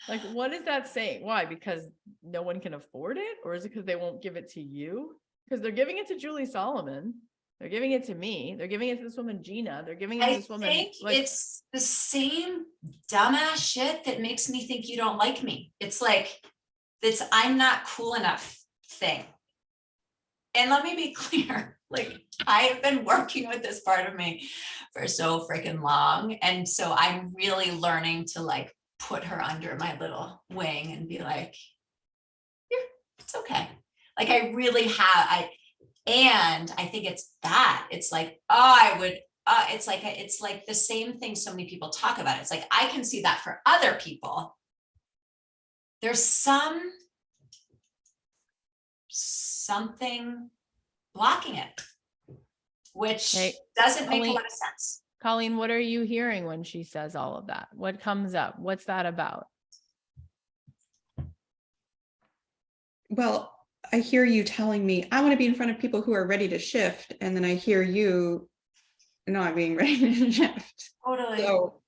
Like, what is that saying? Why? Because no one can afford it? Or is it because they won't give it to you? Because they're giving it to Julie Solomon. They're giving it to me. They're giving it to this woman, Gina. They're giving it to this woman. I think it's the same dumbass shit that makes me think you don't like me. It's like this I'm not cool enough thing. And let me be clear, like I've been working with this part of me for so freaking long. And so I'm really learning to like put her under my little wing and be like, yeah, it's okay. Like I really have, and I think it's that it's like, it's like the same thing so many people talk about. It's like, I can see that for other people. There's something blocking it, which doesn't make a lot of sense. Colleen, what are you hearing when she says all of that? What comes up? What's that about? Well, I hear you telling me I want to be in front of people who are ready to shift. And then I hear you not being ready to shift. Totally. So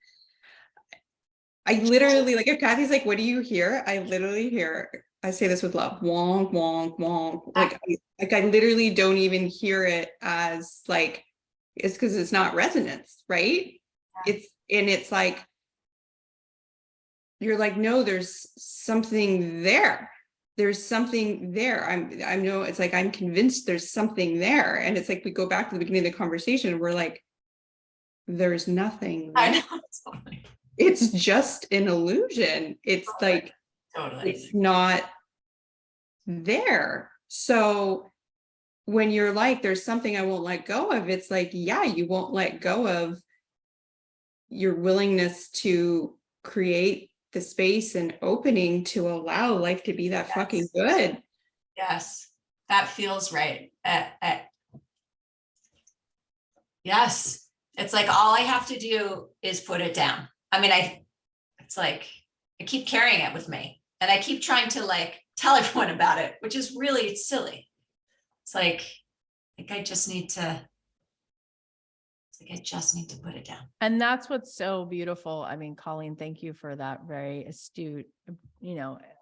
I literally, like, if Cathy's like, what do you hear? I literally hear, I say this with love, wonk, wonk, wonk. Like I literally don't even hear it as like, it's because it's not resonance, right? Yeah. It's like, you're like, no, there's something there. There's something there. I know it's like, I'm convinced there's something there. And it's like, we go back to the beginning of the conversation. We're like, there's nothing there. I know. Totally. It's just an illusion. It's totally. Like, totally. It's not there. So when you're like, there's something I won't let go of, it's like, yeah, you won't let go of your willingness to create the space and opening to allow life to be that fucking good. Yes, that feels right. Yes, it's like all I have to do is put it down. I mean, it's like I keep carrying it with me, and I keep trying to like tell everyone about it, which is really silly. It's like I just need to. I just need to put it down. And that's what's so beautiful. I mean, Colleen, thank you for that very astute,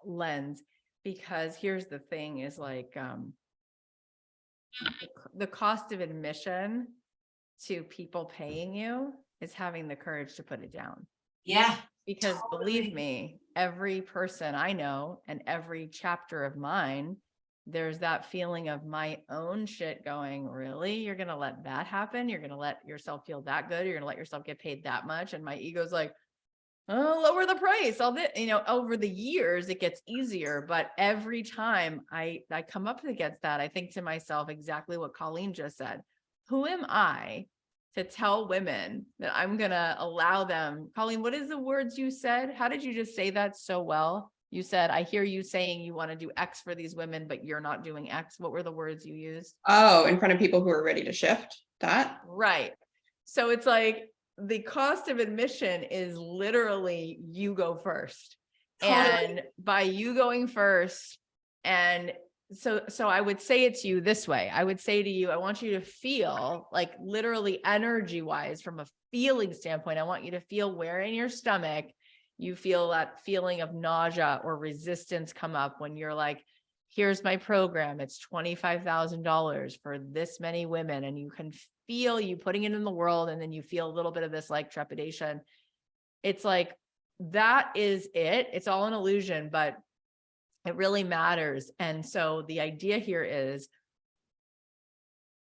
lens, because here's the thing is like, the cost of admission to people paying you is having the courage to put it down. Yeah. Because believe me, every person I know and every chapter of mine, there's that feeling of my own shit going, really? You're going to let that happen? You're going to let yourself feel that good? You're going to let yourself get paid that much? And my ego's like, oh, lower the price. Over the years, it gets easier. But every time I come up against that, I think to myself exactly what Colleen just said. Who am I to tell women that I'm going to allow them? Colleen, what is the words you said? How did you just say that so well? You said, I hear you saying you want to do X for these women, but you're not doing X. What were the words you used? Oh, in front of people who are ready to shift that. Right. So it's like the cost of admission is literally you go first. Totally. And by you going first, and so I would say it to you this way. I would say to you, I want you to feel like literally energy wise from a feeling standpoint. I want you to feel where in your stomach you feel that feeling of nausea or resistance come up when you're like, here's my program. It's $25,000 for this many women. And you can feel you putting it in the world. And then you feel a little bit of this like trepidation. It's like, that is it. It's all an illusion, but it really matters. And so the idea here is,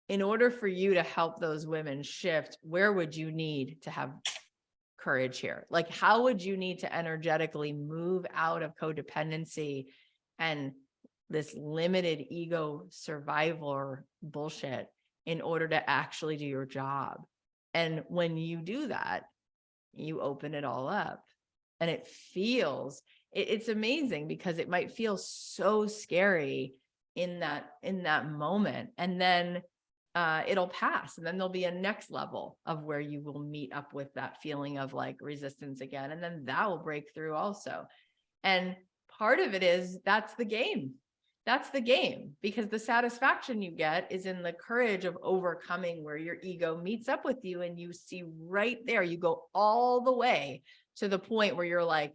in order for you to help those women shift, where would you need to have courage here? Like, how would you need to energetically move out of codependency and this limited ego survivor bullshit in order to actually do your job? And when you do that, you open it all up. And it feels, it's amazing because it might feel so scary in that moment. And then it'll pass. And then there'll be a next level of where you will meet up with that feeling of like resistance again. And then that will break through also. And part of it is that's the game. That's the game, because the satisfaction you get is in the courage of overcoming where your ego meets up with you. And you see right there, you go all the way to the point where you're like,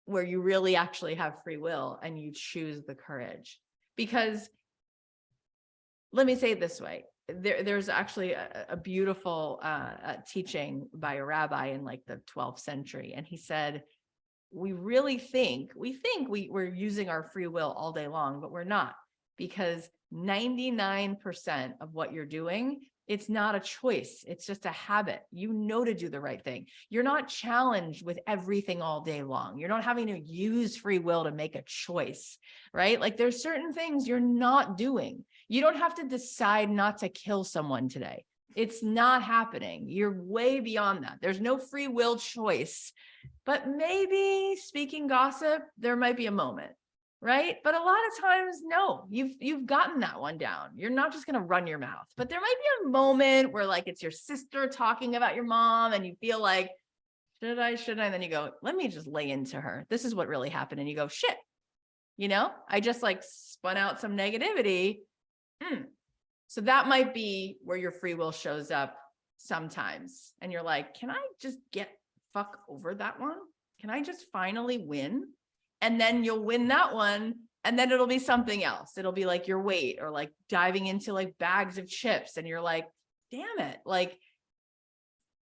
where you really actually have free will and you choose the courage. Because let me say it this way. There's actually a beautiful teaching by a rabbi in like the 12th century. And he said, we're using our free will all day long, but we're not, because 99% of what you're doing, it's not a choice. It's just a habit. You know to do the right thing. You're not challenged with everything all day long. You're not having to use free will to make a choice, right? Like there's certain things you're not doing. You don't have to decide not to kill someone today. It's not happening. You're way beyond that. There's no free will choice, but maybe speaking gossip, there might be a moment, right? But a lot of times, no, you've gotten that one down. You're not just going to run your mouth, but there might be a moment where like it's your sister talking about your mom and you feel like, should I? And then you go, let me just lay into her. This is what really happened. And you go, shit, I just like spun out some negativity. So that might be where your free will shows up sometimes. And you're like, can I just get fuck over that one? Can I just finally win? And then you'll win that one. And then it'll be something else. It'll be like your weight, or like diving into like bags of chips. And you're like, damn it. Like,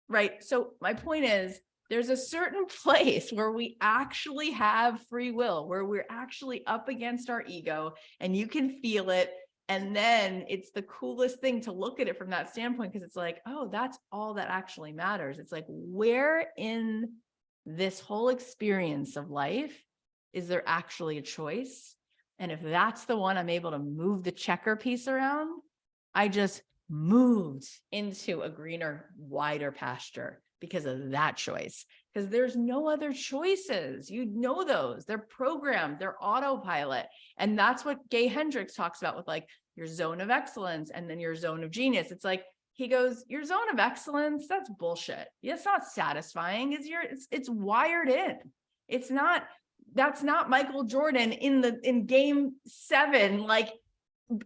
right. So my point is, there's a certain place where we actually have free will, where we're actually up against our ego and you can feel it. And then it's the coolest thing to look at it from that standpoint, because it's like, oh, that's all that actually matters. It's like, where in this whole experience of life is there actually a choice? And if that's the one I'm able to move the checker piece around, I just moved into a greener, wider pasture because of that choice. Because there's no other choices. Those. They're programmed, they're autopilot. And that's what Gay Hendricks talks about with like your zone of excellence and then your zone of genius. It's like, he goes, your zone of excellence, that's bullshit. It's not satisfying. It's wired in. That's not Michael Jordan in game 7, like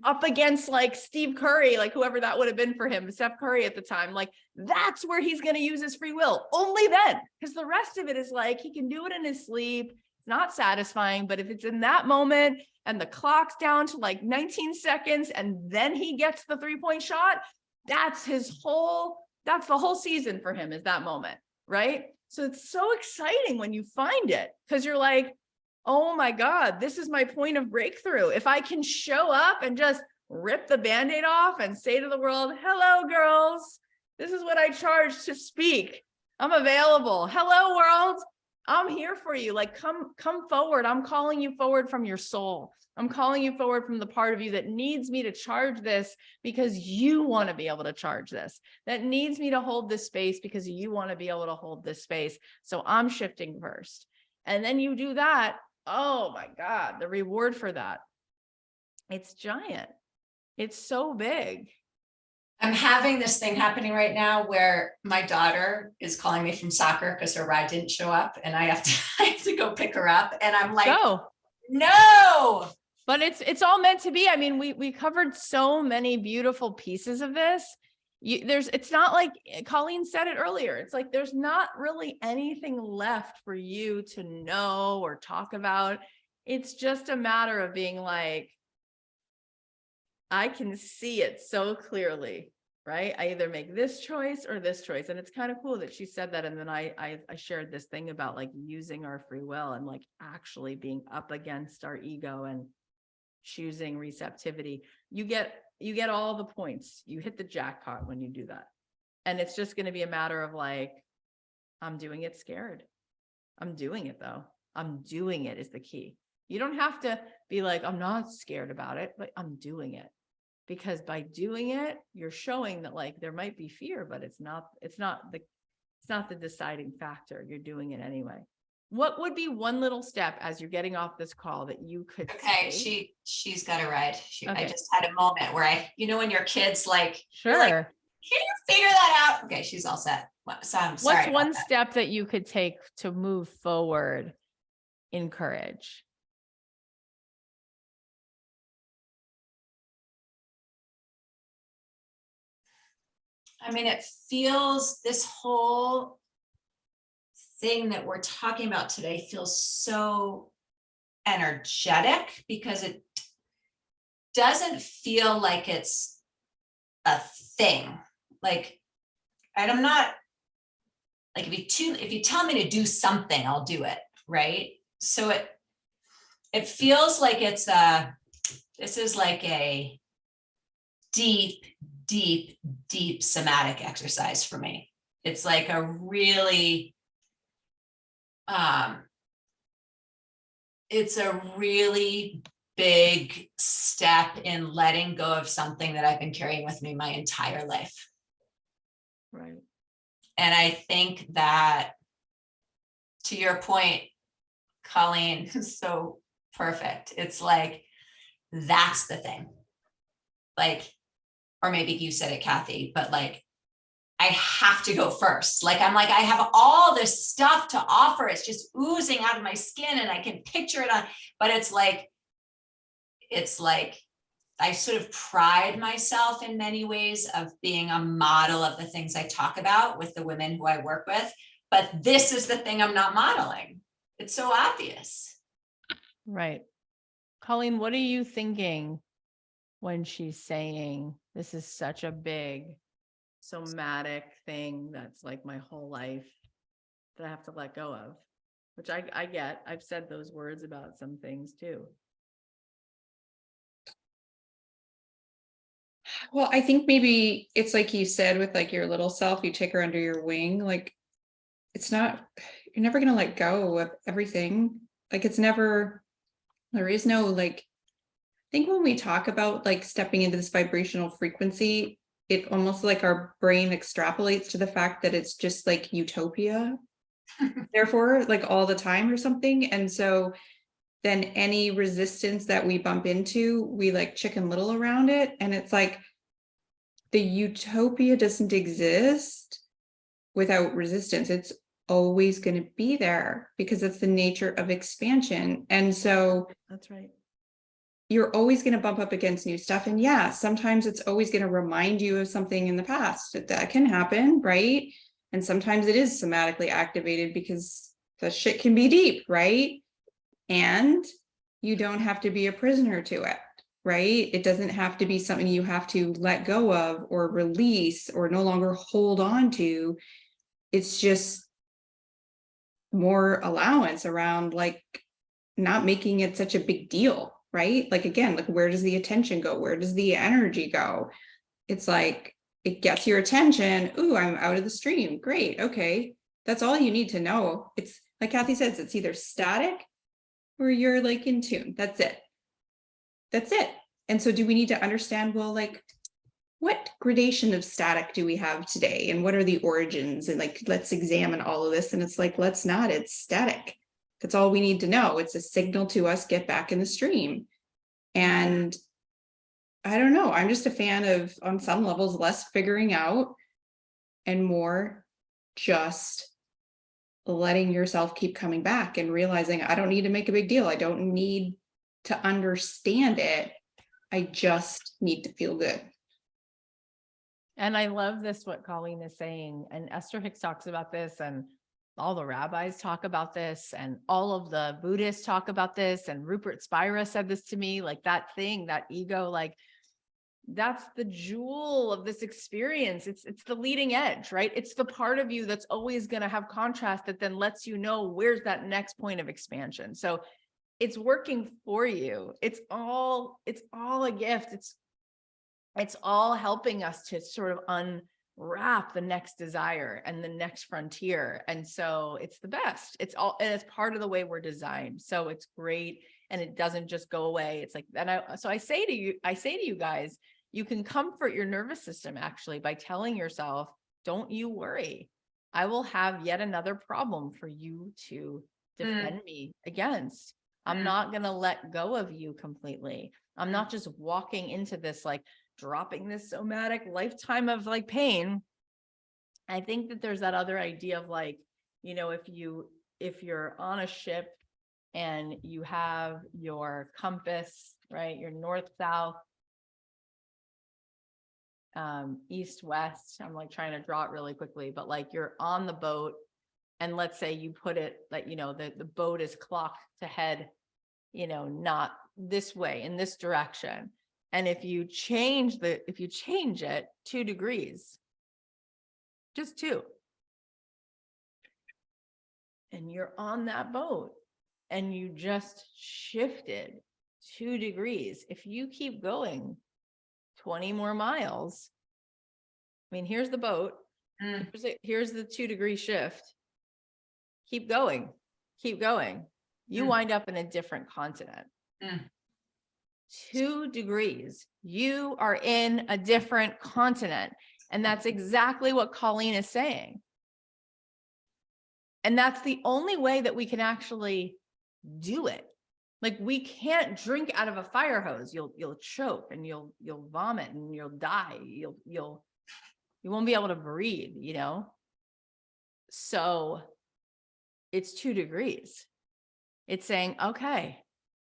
up against like Steve Curry, like whoever that would have been for him, Steph Curry at the time. Like that's where he's going to use his free will, only then, because the rest of it is like, he can do it in his sleep. It's not satisfying, but if it's in that moment and the clock's down to like 19 seconds and then he gets the 3-point shot, that's the whole season for him, is that moment, right? So it's so exciting when you find it, because you're like, oh my God, this is my point of breakthrough. If I can show up and just rip the Band-Aid off and say to the world, hello, girls, this is what I charge to speak. I'm available. Hello, world. I'm here for you. Like, come forward. I'm calling you forward from your soul. I'm calling you forward from the part of you that needs me to charge this because you want to be able to charge this, that needs me to hold this space because you want to be able to hold this space. So I'm shifting first. And then you do that. Oh my God, the reward for that. It's giant. It's so big. I'm having this thing happening right now where my daughter is calling me from soccer because her ride didn't show up and I have to go pick her up. And I'm like, no. But it's all meant to be. I mean, we covered so many beautiful pieces of this. It's not like Colleen said it earlier. It's like, there's not really anything left for you to know or talk about. It's just a matter of being like, I can see it so clearly, right? I either make this choice or this choice. And it's kind of cool that she said that. And then I shared this thing about like using our free will and like actually being up against our ego and choosing receptivity. You get all the points. You hit the jackpot when you do that. And it's just going to be a matter of like, I'm doing it scared. I'm doing it though. I'm doing it is the key. You don't have to be like, I'm not scared about it, but I'm doing it. Because by doing it, you're showing that like there might be fear, but it's not It's not the deciding factor. You're doing it anyway. What would be one little step as you're getting off this call that you could Okay, take? she's got a ride. I Okay. just had a moment where when your kids like, you're like, Sure. can you figure that out? Okay, she's all set. So I'm sorry. What's about one that. step that you could take to move forward in courage? I mean, it feels, this whole thing that we're talking about today feels so energetic because it doesn't feel like it's a thing. Like, and I'm not like, if you tell me to do something, I'll do it, right? So it feels like this is like a deep, deep, deep somatic exercise for me. It's like a really, it's a really big step in letting go of something that I've been carrying with me my entire life. Right. And I think that, to your point, Colleen, is so perfect. It's like, that's the thing. Like, or maybe you said it, Cathy, but like, I have to go first. Like, I'm like, I have all this stuff to offer. It's just oozing out of my skin and I can picture it on, but it's like, I sort of pride myself in many ways of being a model of the things I talk about with the women who I work with. But this is the thing I'm not modeling. It's so obvious. Right. Colleen, what are you thinking when she's saying this is such a big somatic thing that's like my whole life that I have to let go of? Which I get. I've said those words about some things too. Well, I think maybe it's like you said with like your little self, you take her under your wing. Like, it's not, you're never going to let go of everything. Like, there is no, like, I think when we talk about like stepping into this vibrational frequency, it almost like our brain extrapolates to the fact that it's just like utopia, therefore, like all the time or something. And so then any resistance that we bump into, we like Chicken Little around it. And it's like, the utopia doesn't exist without resistance. It's always going to be there because it's the nature of expansion. And so That's right. you're always going to bump up against new stuff. And yeah, sometimes it's always going to remind you of something in the past. That can happen, right? And sometimes it is somatically activated because the shit can be deep, right? And you don't have to be a prisoner to it, right? It doesn't have to be something you have to let go of or release or no longer hold on to. It's just more allowance around like not making it such a big deal, right? Like, again, like, where does the attention go? Where does the energy go? It's like, it gets your attention. Ooh, I'm out of the stream. Great. Okay. That's all you need to know. It's like Cathy says, it's either static or you're like in tune. That's it. That's it. And so do we need to understand, well, like, what gradation of static do we have today? And what are the origins? And like, let's examine all of this. And it's like, let's not, it's static. That's all we need to know. It's a signal to us, get back in the stream. And I don't know, I'm just a fan of, on some levels, less figuring out and more just letting yourself keep coming back and realizing I don't need to make a big deal. I don't need to understand it. I just need to feel good. And I love this, what Colleen is saying. And Esther Hicks talks about this, and all the rabbis talk about this, and all of the Buddhists talk about this. And Rupert Spira said this to me, like that thing, that ego, like that's the jewel of this experience. It's the leading edge, right? It's the part of you that's always going to have contrast that then lets you know where's that next point of expansion. So it's working for you. It's all a gift. It's all helping us to sort of unwrap the next desire and the next frontier. And so it's the best. It's part of the way we're designed. So it's great. And it doesn't just go away. It's like, I say to you guys, you can comfort your nervous system actually by telling yourself, don't you worry. I will have yet another problem for you to defend me against. I'm not going to let go of you completely. I'm not just walking into this, like dropping this somatic lifetime of like pain. I think that there's that other idea of like, if you're on a ship and you have your compass, right? Your north, south, east, west. I'm like trying to draw it really quickly, but like you're on the boat and let's say you put it like, the boat is clocked to head, not this way in this direction. And if you change it 2 degrees, just 2, and you're on that boat and you just shifted 2 degrees. If you keep going 20 more miles, I mean, here's the boat. Here's the 2 degree shift. Keep going. You wind up in a different continent. 2 degrees. You are in a different continent. And that's exactly what Colleen is saying. And that's the only way that we can actually do it. Like we can't drink out of a fire hose. You'll choke and you'll vomit and you'll die. You won't be able to breathe, So it's 2 degrees. It's saying, okay,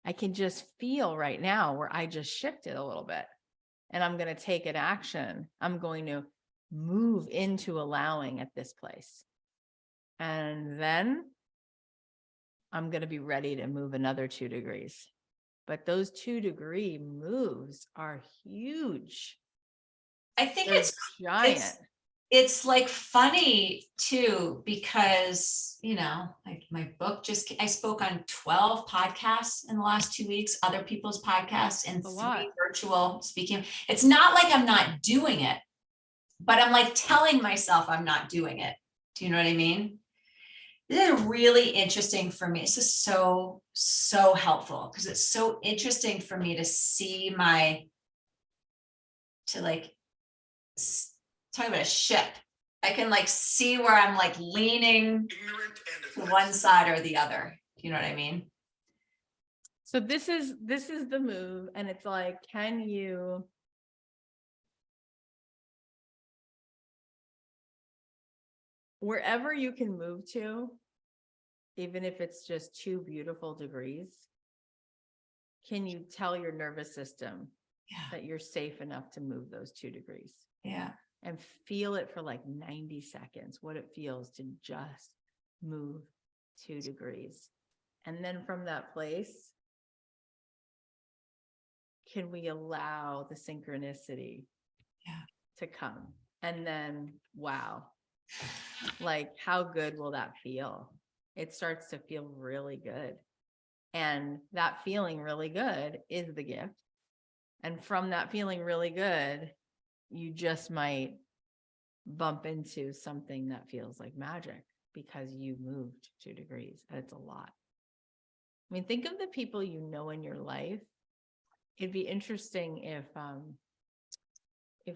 I can just feel right now where I just shifted a little bit and I'm going to take an action. I'm going to move into allowing at this place. And then I'm going to be ready to move another 2 degrees. But those 2 degree moves are huge. I think They're it's giant. It's like funny too, because, like my book I spoke on 12 podcasts in the last 2 weeks, other people's podcasts, and 3 virtual speaking. It's not like I'm not doing it, but I'm like telling myself I'm not doing it. Do you know what I mean? This is really interesting for me. This is so, so helpful because it's so interesting for me to see talk about a ship. I can like see where I'm like leaning to one side or the other. You know what I mean? So this is the move. And it's like, wherever you can move to, even if it's just 2 beautiful degrees, can you tell your nervous system that you're safe enough to move those 2 degrees? Yeah. And feel it for like 90 seconds, what it feels to just move 2 degrees. And then from that place, can we allow the synchronicity to come? And then, wow, like how good will that feel? It starts to feel really good. And that feeling really good is the gift. And from that feeling really good, you just might bump into something that feels like magic because you moved 2 degrees. And it's a lot. I mean, think of the people you know in your life. It'd be interesting if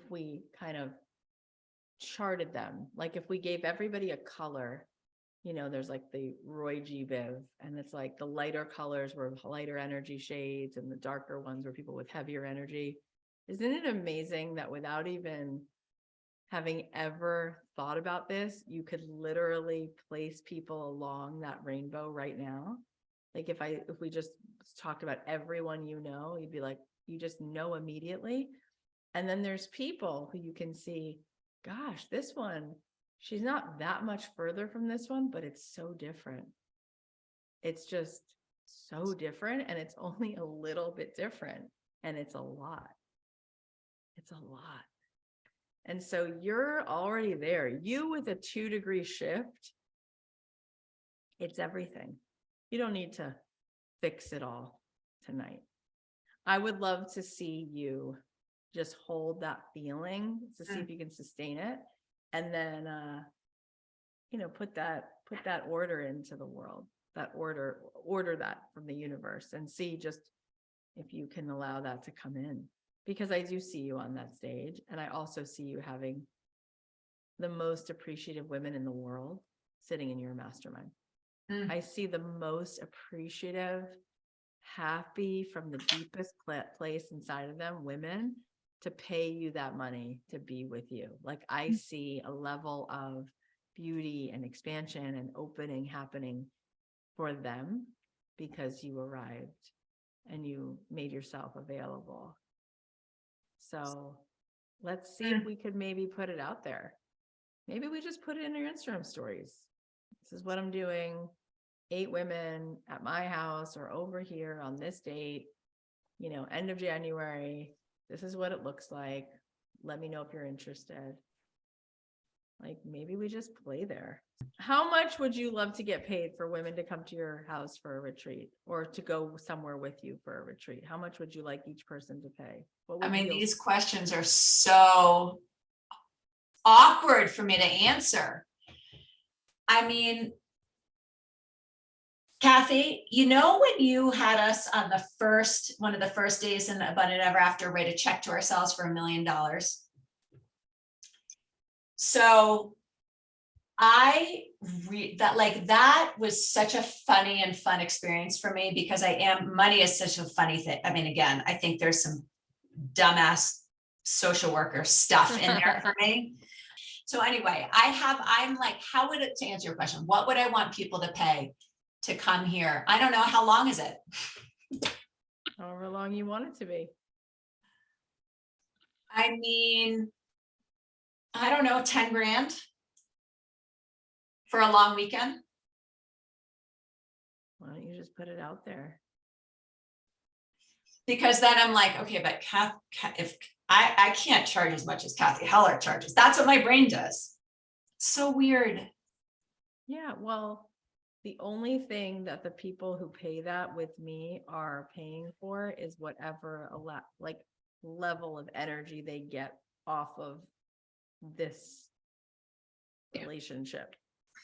we kind of charted them. Like if we gave everybody a color, there's like the Roy G. Biv, and it's like the lighter colors were lighter energy shades and the darker ones were people with heavier energy. Isn't it amazing that without even having ever thought about this, you could literally place people along that rainbow right now? Like if we just talked about everyone, you'd be like, you just know immediately. And then there's people who you can see, gosh, this one, she's not that much further from this one, but it's so different. It's just so different. And it's only a little bit different. And it's a lot. It's a lot. And so you're already there. You with a 2 degree shift, it's everything. You don't need to fix it all tonight. I would love to see you just hold that feeling to see if you can sustain it. And then, put that order into the world, that order that from the universe and see just if you can allow that to come in. Because I do see you on that stage. And I also see you having the most appreciative women in the world sitting in your mastermind. Mm. I see the most appreciative, happy from the deepest place inside of them, women, to pay you that money to be with you. Like I see a level of beauty and expansion and opening happening for them because you arrived and you made yourself available. So let's see if we could maybe put it out there. Maybe we just put it in your Instagram stories. This is what I'm doing. 8 women at my house or over here on this date, you know, end of January. This is what it looks like. Let me know if you're interested. Like maybe we just play there. How much would you love to get paid for women to come to your house for a retreat or to go somewhere with you for a retreat? How much would you like each person to pay? What would I mean, feel- these questions are so awkward for me to answer. I mean, Cathy, you know, when you had us on one of the first days in Abundant Ever After, write a check to ourselves for $1 million. So that was such a funny and fun experience for me because money is such a funny thing. I mean, again, I think there's some dumbass social worker stuff in there for me. So anyway, I'm like, how would it, to answer your question, what would I want people to pay to come here? I don't know. How long is it? However long you want it to be. I mean, I don't know, 10 grand for a long weekend. Why don't you just put it out there? Because then I'm like, okay, but if I can't charge as much as Cathy Heller charges. That's what my brain does. So weird. Yeah, well, the only thing that the people who pay that with me are paying for is whatever level of energy they get off of this relationship.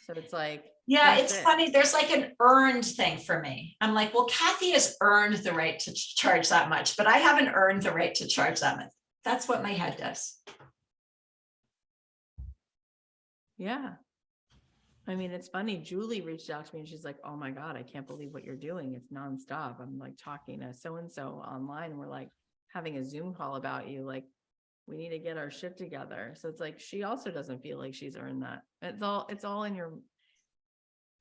So it's like, yeah, that's it's it. funny. There's like an earned thing for me. I'm like, well, Cathy has earned the right to charge that much, but I haven't earned the right to charge that much. That's what my head does. Yeah. I mean, it's funny. Julie reached out to me and she's like, oh my God, I can't believe what you're doing. It's nonstop. I'm like talking to so-and-so online and we're like having a Zoom call about you. Like, we need to get our shit together. So it's like, she also doesn't feel like she's earned that. It's all in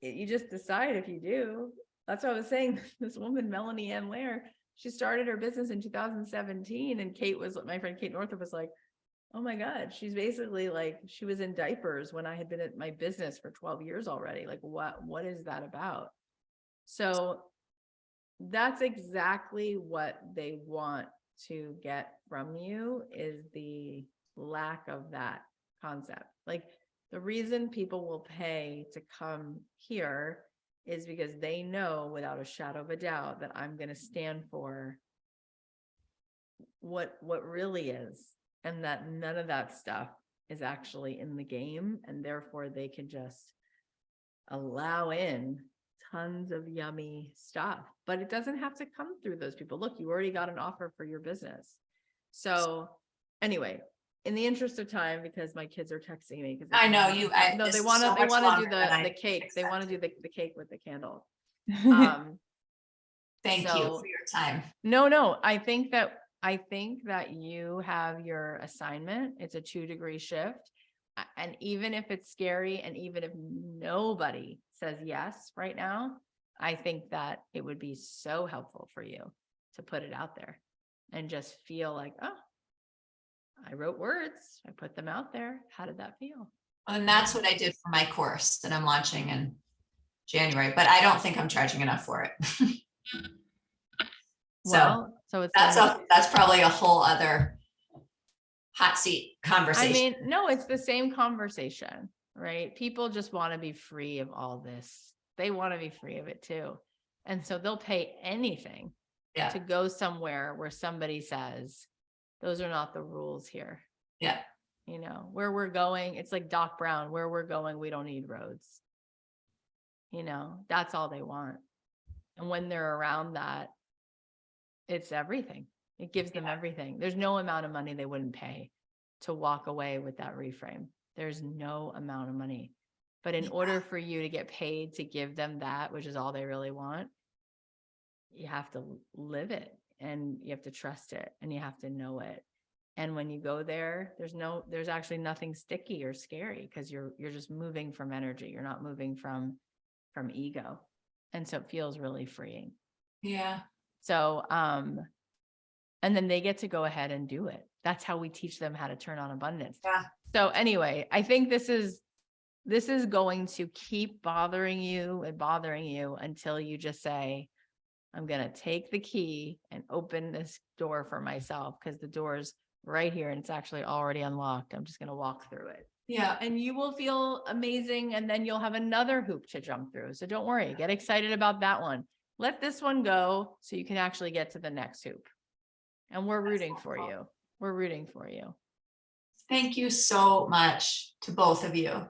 you just decide if you do. That's what I was saying. This woman, Melanie Ann Lair, she started her business in 2017. And my friend Kate Northrup was like, oh my God, she's basically like, she was in diapers when I had been at my business for 12 years already. Like, what is that about? So that's exactly what they want to get from you, is the lack of that concept. Like, the reason people will pay to come here is because they know without a shadow of a doubt that I'm going to stand for what really is, and that none of that stuff is actually in the game, and therefore they can just allow in tons of yummy stuff. But it doesn't have to come through those people. Look, you already got an offer for your business. So anyway, in the interest of time, because my kids are texting me, because I know you. no, this they is want to so much longer do than the I cake. They want to do expected. the cake with the candle. Thank you So- for your time. No, I think that you have your assignment. It's a 2-degree shift. And even if it's scary, and even if nobody says yes right now, I think that it would be so helpful for you to put it out there and just feel like, oh, I wrote words, I put them out there. How did that feel? And that's what I did for my course that I'm launching in January, but I don't think I'm charging enough for it. So it's that's probably a whole other hot seat conversation. I mean, no, it's the same conversation, right? People just want to be free of all this. They want to be free of it too. And so they'll pay anything to go somewhere where somebody says, those are not the rules here. Yeah. You know, where we're going, it's like Doc Brown, where we're going, we don't need roads. You know, that's all they want. And when they're around that, it's everything. It gives them everything. There's no amount of money they wouldn't pay to walk away with that reframe. There's no amount of money. But in order for you to get paid to give them that, which is all they really want, you have to live it and you have to trust it and you have to know it. And when you go there, there's actually nothing sticky or scary because you're just moving from energy. You're not moving from ego. And so it feels really freeing. Yeah. So, and then they get to go ahead and do it. That's how we teach them how to turn on abundance. Yeah. So anyway, I think this is going to keep bothering you until you just say, I'm going to take the key and open this door for myself because the door's right here and it's actually already unlocked. I'm just going to walk through it. Yeah. And you will feel amazing. And then you'll have another hoop to jump through. So don't worry, get excited about that one. Let this one go so you can actually get to the next hoop. And we're rooting for you. We're rooting for you. Thank you so much to both of you.